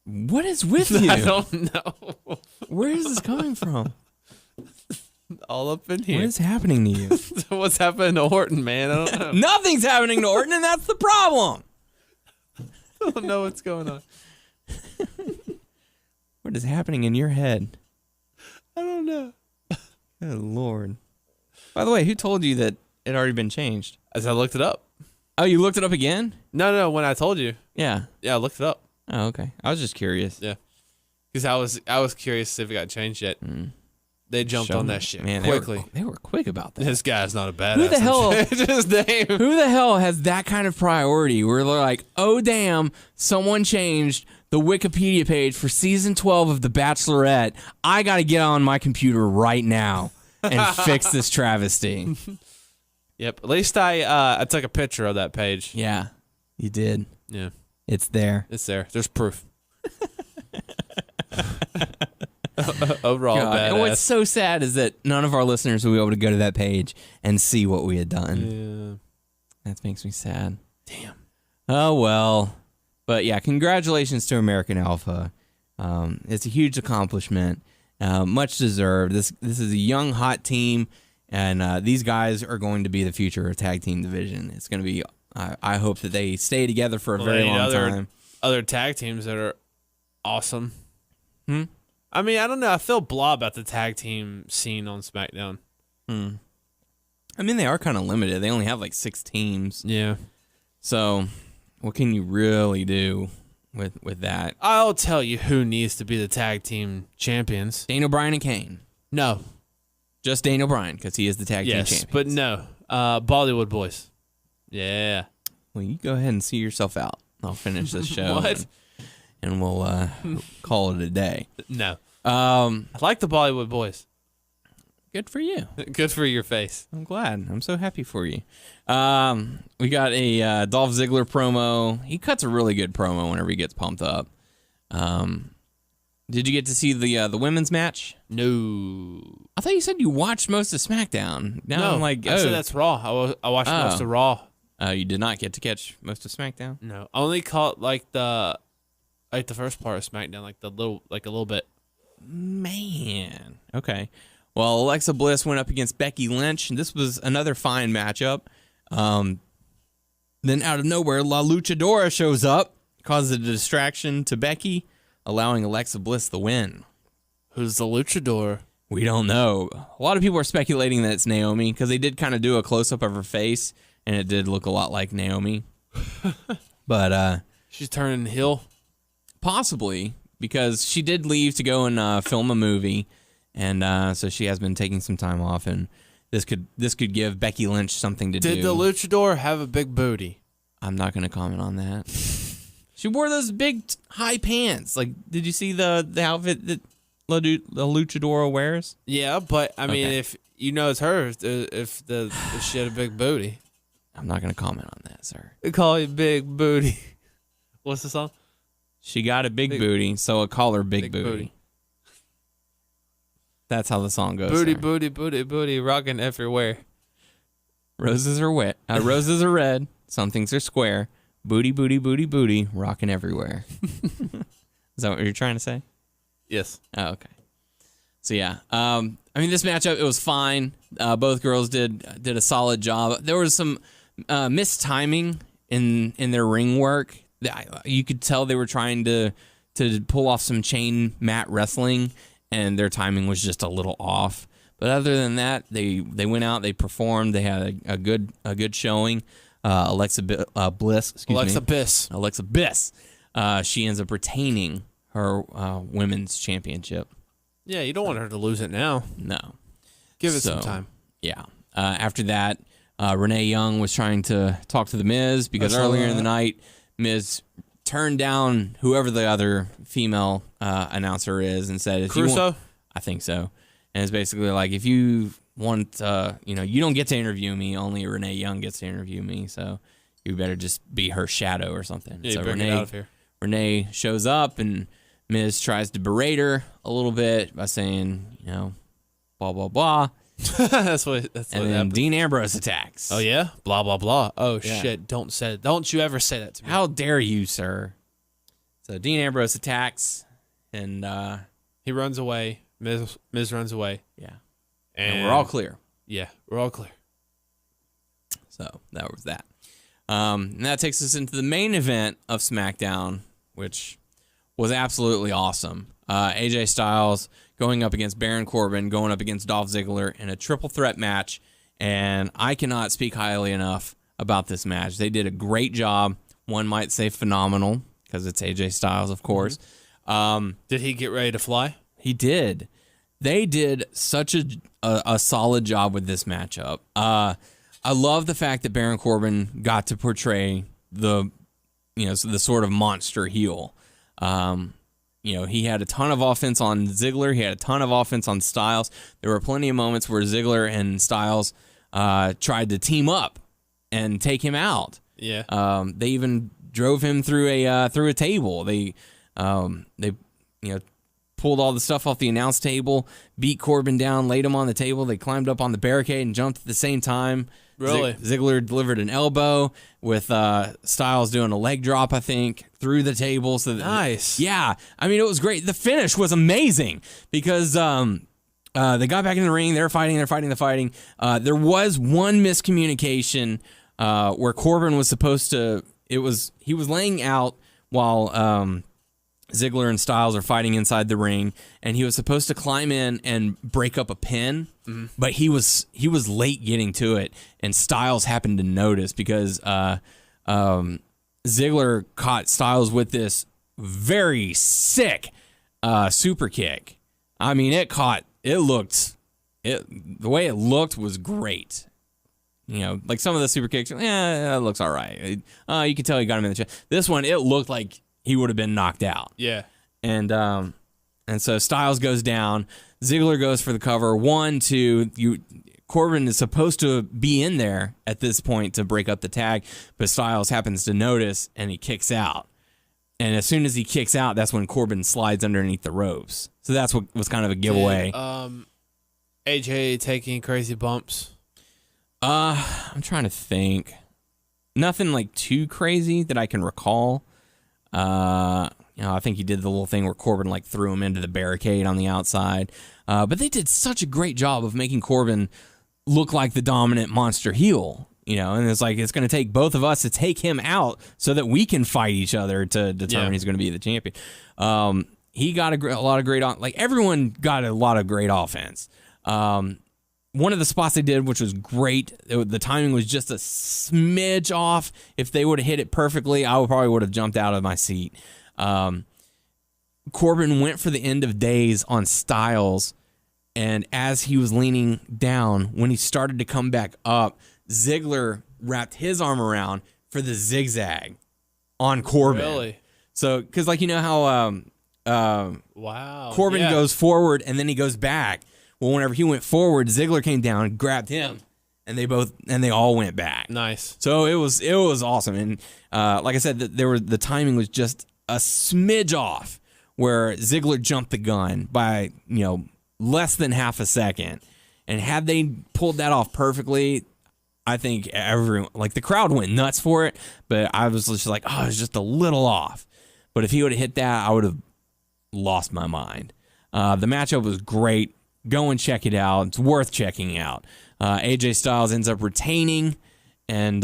What is with you? I don't know. Where is this coming from? All up in here. What is happening to you? What's happening to Orton, man? I don't know. Nothing's happening to Orton, and that's the problem. I don't know what's going on. What is happening in your head? I don't know. Good Lord. By the way, who told you that it had already been changed? As I looked it up. Oh, you looked it up again? No, when I told you. Yeah. Yeah, I looked it up. Oh, okay. I was just curious. Yeah. Because I was curious if it got changed yet. They jumped on that shit quickly. They were quick about that. This guy's not a badass. Who the hell? His name. Who the hell has that kind of priority where they're like, oh, damn, someone changed the Wikipedia page for season 12 of The Bachelorette. I got to get on my computer right now and fix this travesty. Yep. At least I took a picture of that page. Yeah, you did. Yeah. It's there. It's there. There's proof. Overall, badass. And what's so sad is that none of our listeners will be able to go to that page and see what we had done. Yeah. That makes me sad. Damn. Oh, well. But yeah, congratulations to American Alpha. It's a huge accomplishment. Much deserved. This is a young, hot team, and these guys are going to be the future of tag team division. It's going to be, I hope that they stay together for a very long time. Other tag teams that are awesome. I mean, I don't know. I feel blah about the tag team scene on SmackDown. I mean, they are kind of limited. They only have like 6 teams. Yeah. So, what can you really do with that? I'll tell you who needs to be the tag team champions. Daniel Bryan and Kane. No. Just Daniel Bryan, because he is the tag team champion. Yes, but no. Bollywood Boys. Yeah. Well, you go ahead and see yourself out. I'll finish this show. What? And we'll call it a day. No. I like the Bollywood Boys. Good for you. Good for your face. I'm glad. I'm so happy for you. We got a Dolph Ziggler promo. He cuts a really good promo whenever he gets pumped up. Did you get to see the women's match? No. I thought you said you watched most of SmackDown. Now No, I'm like, I said that's Raw. I watched most of Raw. You did not get to catch most of SmackDown? No. I only caught like the first part of SmackDown, like a little bit. Man. Okay. Well, Alexa Bliss went up against Becky Lynch, and this was another fine matchup. Then out of nowhere, La Luchadora shows up, causes a distraction to Becky, allowing Alexa Bliss the win. Who's the luchador? We don't know. A lot of people are speculating that it's Naomi, because they did kind of do a close-up of her face, and it did look a lot like Naomi. But she's turning heel? Possibly, because she did leave to go and film a movie. And so she has been taking some time off, and this could give Becky Lynch something to do. Did the luchador have a big booty? I'm not going to comment on that. She wore those big high pants. Like, did you see the outfit that the luchadora wears? Yeah, but I mean, Okay. if you know it's her, if she had a big booty, I'm not going to comment on that, sir. they call it big booty. What's the song? She got a big booty, so I call her big booty. That's how the song goes. Booty, sir. booty, booty, booty, rocking everywhere. Roses are wet. Roses are red. Some things are square. Booty, booty, booty, booty, rocking everywhere. Is that what you're trying to say? Yes. Oh, okay. So yeah, I mean, this matchup, it was fine. Both girls did a solid job. There was some mistiming in their ring work. You could tell they were trying to pull off some chain mat wrestling, and their timing was just a little off. But other than that, they went out, they performed, they had a good showing. Alexa Bliss, Alexa Bliss. She ends up retaining her women's championship. Yeah, you don't want her to lose it now. No. Give it some time. Yeah. After that, Renee Young was trying to talk to The Miz because earlier in the night, Miz turned down whoever the other female announcer is and said, Crusoe? I think so. And it's basically like, if you want, you don't get to interview me, only Renee Young gets to interview me, so you better just be her shadow or something. Yeah, so get out of here. Renee shows up, and Miz tries to berate her a little bit by saying, blah, blah, blah. That's what And then happened. Dean Ambrose attacks. Oh, yeah? Blah, blah, blah. Oh, Yeah. shit. Don't you ever say that to me. How dare you, sir? So Dean Ambrose attacks, and He runs away. Miz runs away. yeah, And we're all clear. Yeah, we're all clear. So that was that. And that takes us into the main event of SmackDown, which was absolutely awesome. AJ Styles going up against Baron Corbin, going up against Dolph Ziggler in a triple threat match. And I cannot speak highly enough about this match. They did a great job. One might say phenomenal, because it's AJ Styles, of course. Did he get ready to fly? He did. They did such a solid job with this matchup. I love the fact that Baron Corbin got to portray the sort of monster heel. He had a ton of offense on Ziggler. He had a ton of offense on Styles. There were plenty of moments where Ziggler and Styles tried to team up and take him out. Yeah. They even drove him through a table. They pulled all the stuff off the announce table, beat Corbin down, laid him on the table. They climbed up on the barricade and jumped at the same time. Really? Ziggler delivered an elbow with Styles doing a leg drop, I think, through the table. So Nice. Yeah. I mean, it was great. The finish was amazing because they got back in the ring. They're fighting. There was one miscommunication where Corbin was supposed to. He was laying out while Ziggler and Styles are fighting inside the ring, and he was supposed to climb in and break up a pin, but he was late getting to it, and Styles happened to notice because Ziggler caught Styles with this very sick super kick. I mean, the way it looked was great. You know, like some of the super kicks, it looks all right. You can tell he got him in the chest. This one, it looked like he would have been knocked out. Yeah. And so Styles goes down. Ziggler goes for the cover. 1, 2. Corbin is supposed to be in there at this point to break up the tag, but Styles happens to notice and he kicks out. And as soon as he kicks out, that's when Corbin slides underneath the ropes. So that's what was kind of a giveaway. AJ taking crazy bumps. I'm trying to think. Nothing like too crazy that I can recall. I think he did the little thing where Corbin like threw him into the barricade on the outside. But they did such a great job of making Corbin look like the dominant monster heel. And it's like it's going to take both of us to take him out so that we can fight each other to determine who's going to be the champion. He got a lot of great everyone got a lot of great offense. One of the spots they did, which was great, the timing was just a smidge off. If they would have hit it perfectly, I probably would have jumped out of my seat. Corbin went for the end of days on Styles, and as he was leaning down, when he started to come back up, Ziggler wrapped his arm around for the zigzag on Corbin. Really? So, because how wow, Corbin goes forward and then he goes back. Well, whenever he went forward, Ziggler came down and grabbed him, and they all went back. Nice. So it was awesome, and like I said, the timing was just a smidge off, where Ziggler jumped the gun by less than half a second, and had they pulled that off perfectly, I think everyone, like the crowd, went nuts for it. But I was just like, oh, it's just a little off. But if he would have hit that, I would have lost my mind. The matchup was great. Go and check it out. It's worth checking out. AJ Styles ends up retaining, and,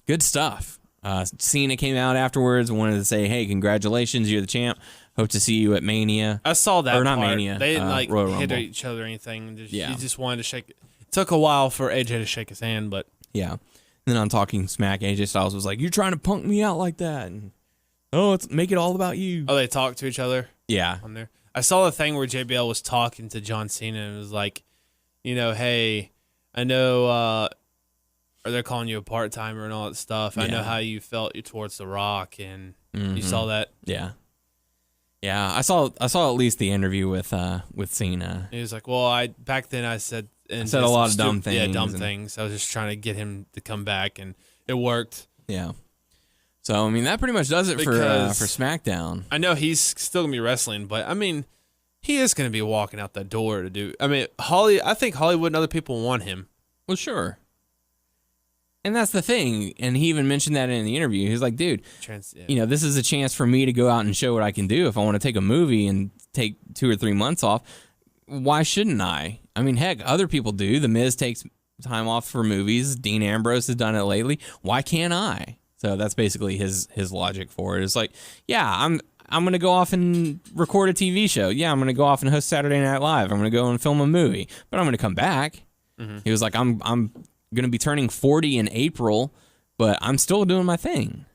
good stuff. Cena came out afterwards and wanted to say, hey, congratulations, you're the champ. Hope to see you at Mania. I saw that Or not part. Mania. They didn't Royal hit Rumble. each other or anything. He Yeah. just wanted to shake it. It took a while for AJ to shake his hand, but Yeah. And then on Talking Smack, AJ Styles was like, you're trying to punk me out like that. And, let's make it all about you. they talked to each other Yeah. on there. I saw the thing where JBL was talking to John Cena and was like, hey, I know or they're calling you a part-timer and all that stuff. I know how you felt towards The Rock, and you saw that. Yeah. Yeah, I saw at least the interview with Cena. He was like, well, back then I said a lot of dumb things. Yeah, dumb things. I was just trying to get him to come back, and it worked. Yeah. So, I mean, that pretty much does it for SmackDown. I know he's still going to be wrestling, but, I mean, he is going to be walking out that door to do... I mean, I think Hollywood and other people want him. Well, sure. And that's the thing. And he even mentioned that in the interview. He's like, dude, this is a chance for me to go out and show what I can do. If I want to take a movie and take 2 or 3 months off, why shouldn't I? I mean, heck, other people do. The Miz takes time off for movies. Dean Ambrose has done it lately. Why can't I? So that's basically his logic for it. It's like, yeah, I'm going to go off and record a TV show. Yeah, I'm going to go off and host Saturday Night Live. I'm going to go and film a movie, but I'm going to come back. Mm-hmm. He was like, I'm going to be turning 40 in April, but I'm still doing my thing.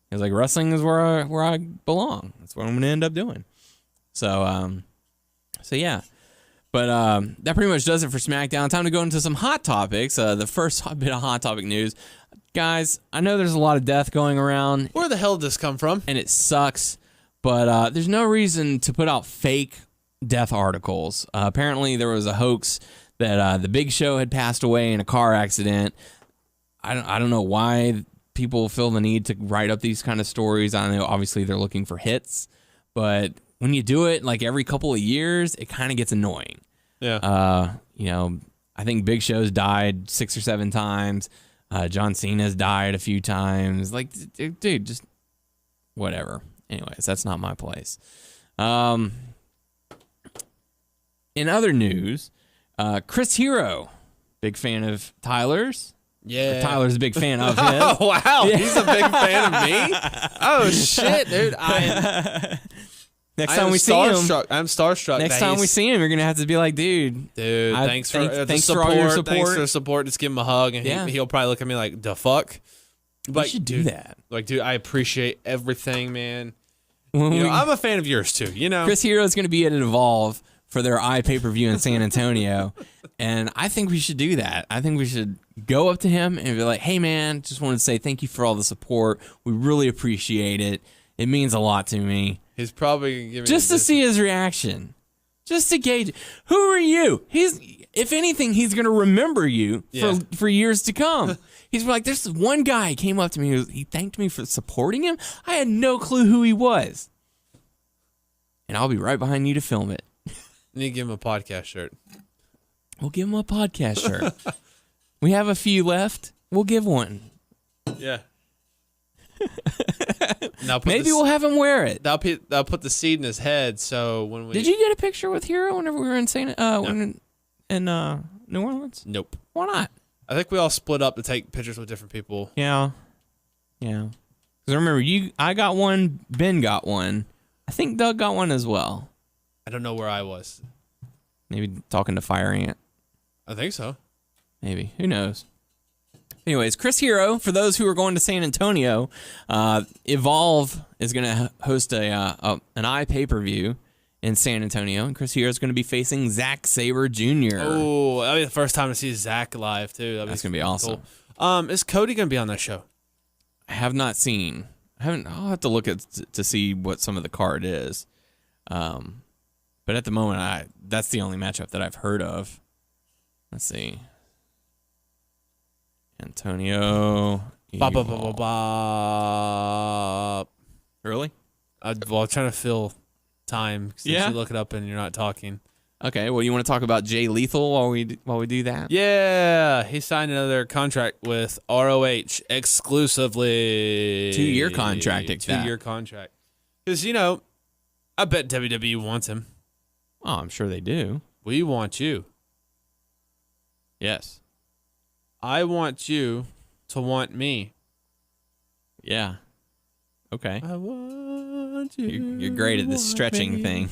He was like, wrestling is where I belong. That's what I'm going to end up doing. So yeah. But that pretty much does it for SmackDown. Time to go into some hot topics. The first bit of hot topic news. Guys, I know there's a lot of death going around. Where the hell did this come from? And it sucks, but there's no reason to put out fake death articles. Apparently, there was a hoax that the Big Show had passed away in a car accident. I don't know why people feel the need to write up these kind of stories. I know, obviously, they're looking for hits, but when you do it like every couple of years, it kind of gets annoying. Yeah. I think Big Show's died 6 or 7 times. John Cena's died a few times. Like, dude, just whatever. Anyways, that's not my place. In other news, Chris Hero, big fan of Tyler's, Yeah. Tyler's a big fan of him. Oh, wow. Yeah. He's a big fan of me? Oh, shit, dude. Next time we see him, I'm starstruck. Next time we see him, you're gonna have to be like, dude, thanks for all your support. Thanks for the support. Just give him a hug, and he'll probably look at me like, the fuck? But you should do that. Like, dude, I appreciate everything, man. I'm a fan of yours too. Chris Hero is gonna be at Evolve for their pay-per-view in San Antonio, and I think we should do that. I think we should go up to him and be like, hey, man, just wanted to say thank you for all the support. We really appreciate it. It means a lot to me. He's probably giving just to see his reaction, just to gauge. Who are you? If anything, he's gonna remember you for years to come. He's like, there's this one guy came up to me. He thanked me for supporting him. I had no clue who he was, and I'll be right behind you to film it. You need to give him a podcast shirt. We'll give him a podcast shirt. We have a few left. We'll give one. Yeah. Maybe we'll have him wear it. That'll put the seed in his head. So when we did you get a picture with Hero whenever we were in New Orleans? Nope. Why not? I think we all split up to take pictures with different people. Yeah. Because I remember I got one. Ben got one. I think Doug got one as well. I don't know where I was. Maybe talking to Fire Ant. I think so. Maybe. Who knows? Anyways, Chris Hero, for those who are going to San Antonio, Evolve is going to host an pay-per-view in San Antonio, and Chris Hero is going to be facing Zack Sabre Jr. Oh, that'll be the first time to see Zack live, too. That's going to be awesome. Cool. Is Cody going to be on that show? I have not seen. I'll have to look to see what some of the card is. But at the moment, that's the only matchup that I've heard of. Let's see. Antonio. Really? I'm trying to fill time. Since you look it up and you're not talking. Okay. Well, you want to talk about Jay Lethal while we do that? Yeah, he signed another contract with ROH exclusively. 2-year contract. 2-year contract. Because I bet WWE wants him. Oh, I'm sure they do. We want you. Yes. I want you to want me. Yeah. Okay. I want you. You're great at this stretching thing.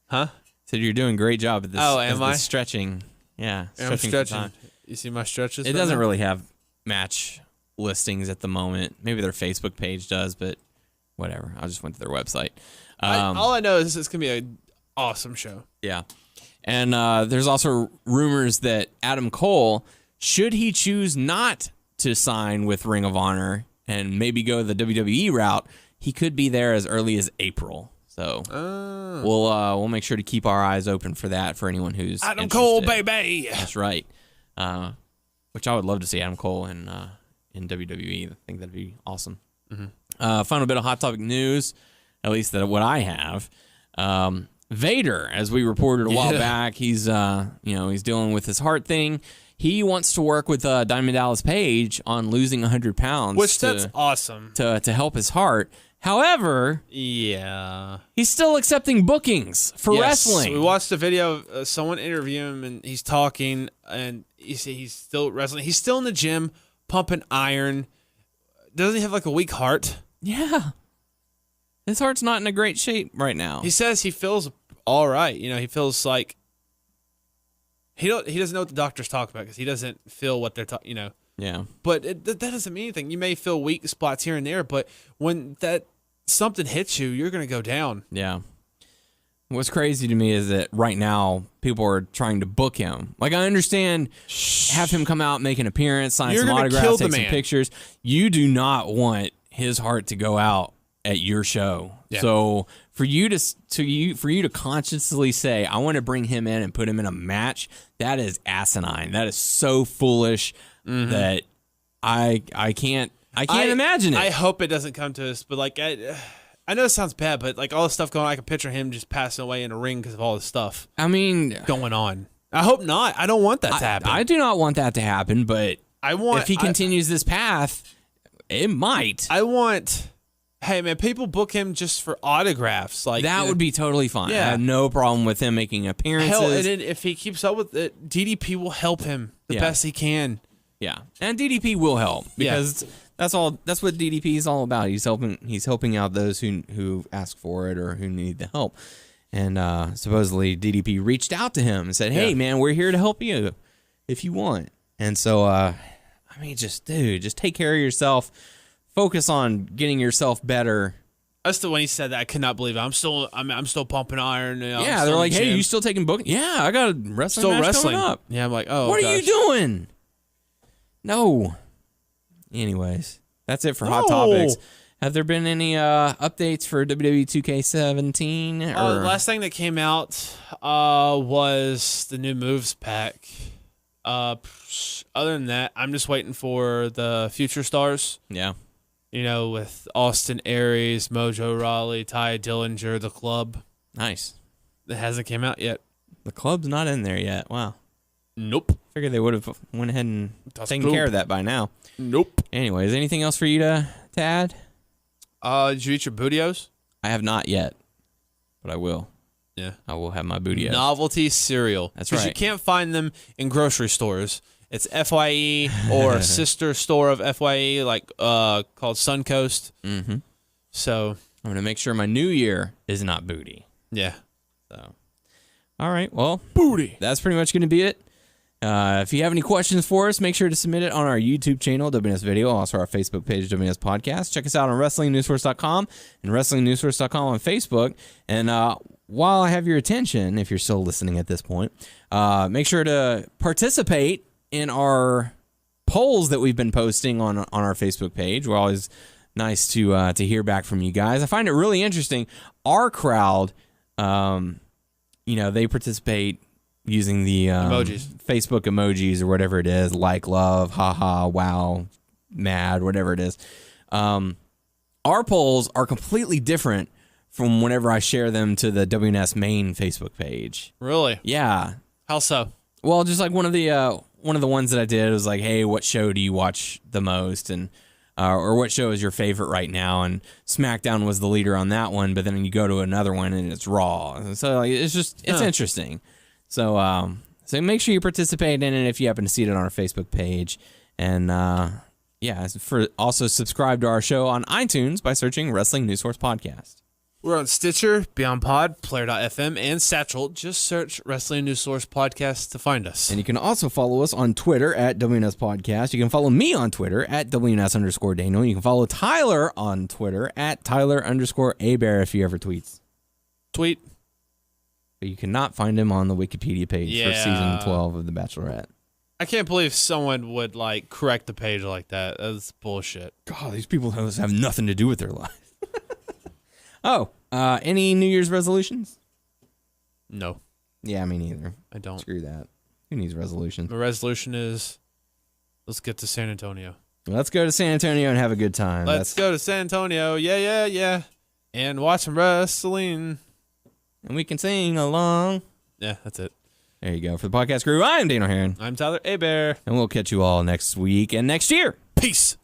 Huh? So you're doing a great job at this. Oh, am I? Stretching. Yeah. I'm stretching. You see my stretches? It doesn't really have match listings at the moment. Maybe their Facebook page does, but whatever. I just went to their website. All I know is it's going to be an awesome show. Yeah. And there's also rumors that Adam Cole, should he choose not to sign with Ring of Honor and maybe go the WWE route, he could be there as early as April. So we'll make sure to keep our eyes open for that for anyone who's Adam interested. Cole, baby. That's right. Which I would love to see Adam Cole in WWE. I think that'd be awesome. Mm-hmm. Final bit of hot topic news, at least what I have. Vader, as we reported a while back, he's dealing with his heart thing. He wants to work with Diamond Dallas Page on losing 100 pounds. Which that's awesome. To help his heart. However, he's still accepting bookings for wrestling. We watched a video of someone interview him, and he's talking, and he's still wrestling. He's still in the gym, pumping iron. Doesn't he have like a weak heart? Yeah. His heart's not in a great shape right now. He says he feels all right. He feels like he doesn't know what the doctors talk about because he doesn't feel what they're talking. Yeah. But that doesn't mean anything. You may feel weak spots here and there, but when something hits you, you're going to go down. Yeah. What's crazy to me is that right now people are trying to book him. Like, I understand, have him come out, make an appearance, sign some autographs, take some pictures. You do not want his heart to go out at your show. Yeah. So for you to consciously say, I want to bring him in and put him in a match, that is asinine. That is so foolish that I can't imagine it. I hope it doesn't come to us, but like I know it sounds bad, but like all this stuff going on, I can picture him just passing away in a ring because of all this stuff. I mean, going on. I hope not. I don't want that to happen. I do not want that to happen, but if he continues this path, it might. Hey, man, people book him just for autographs. Like that would be totally fine. Yeah. I have no problem with him making appearances. Hell, and if he keeps up with it, DDP will help him the best he can. Yeah, and DDP will help because that's what DDP is all about. He's helping out those who ask for it or who need the help. And supposedly DDP reached out to him and said, "Hey, man, we're here to help you if you want." And so, just take care of yourself. Focus on getting yourself better. That's the when he said that. I could not believe it. I'm still pumping iron. Yeah, they're like, "Hey, you still taking booking?" Yeah, I got a wrestling match coming up. Yeah, I'm like, oh, what are you doing? No. Anyways, that's it for Hot Topics. Have there been any updates for WWE 2K17? The last thing that came out was the new moves pack. Other than that, I'm just waiting for the future stars. Yeah. With Austin Aries, Mojo Rawley, Ty Dillinger, the club. Nice. It hasn't came out yet. The club's not in there yet. Wow. Nope. Figured they would have went ahead and taken care of that by now. Nope. Anyways, anything else for you to add? Did you eat your bootios? I have not yet, but I will. Yeah. I will have my bootios. Novelty cereal. That's right. Because you can't find them in grocery stores. It's FYE or a sister store of FYE, called Suncoast. Mm-hmm. So I'm going to make sure my new year is not booty. Yeah. So, all right. Well, booty. That's pretty much going to be it. If you have any questions for us, make sure to submit it on our YouTube channel, WNS Video, also our Facebook page, WNS Podcast. Check us out on WrestlingNewsSource.com and WrestlingNewsSource.com on Facebook. And while I have your attention, if you're still listening at this point, make sure to participate in our polls that we've been posting on our Facebook page. We're always nice to hear back from you guys. I find it really interesting. Our crowd, they participate using the emojis. Facebook emojis or whatever it is, like, love, haha, wow, mad, whatever it is. Our polls are completely different from whenever I share them to the WNS main Facebook page. Really? Yeah. How so? Well, just like one of the ones that I did was like, hey, what show do you watch the most? And or what show is your favorite right now? And Smackdown was the leader on that one, but then you go to another one and it's Raw. And so it's interesting. So make sure you participate in it if you happen to see it on our Facebook page. And also subscribe to our show on iTunes by searching Wrestling News Source Podcast. We're on Stitcher, Beyond Pod, Player.fm, and Satchel. Just search Wrestling News Source Podcast to find us. And you can also follow us on Twitter at WNS Podcast. You can follow me on Twitter at WNS_Daniel. You can follow Tyler on Twitter at Tyler_Abear if he ever tweets. Tweet. But you cannot find him on the Wikipedia page for season 12 of The Bachelorette. I can't believe someone would correct the page like that. That's bullshit. God, these people have nothing to do with their life. Any New Year's resolutions? No. Yeah, me neither. I don't. Screw that. Who needs resolutions? My resolution is let's get to San Antonio. Let's go to San Antonio and have a good time. Let's go to San Antonio. Yeah. And watch some wrestling. And we can sing along. Yeah, that's it. There you go. For the podcast crew, I'm Daniel Heron. I'm Tyler Abear. And we'll catch you all next week and next year. Peace.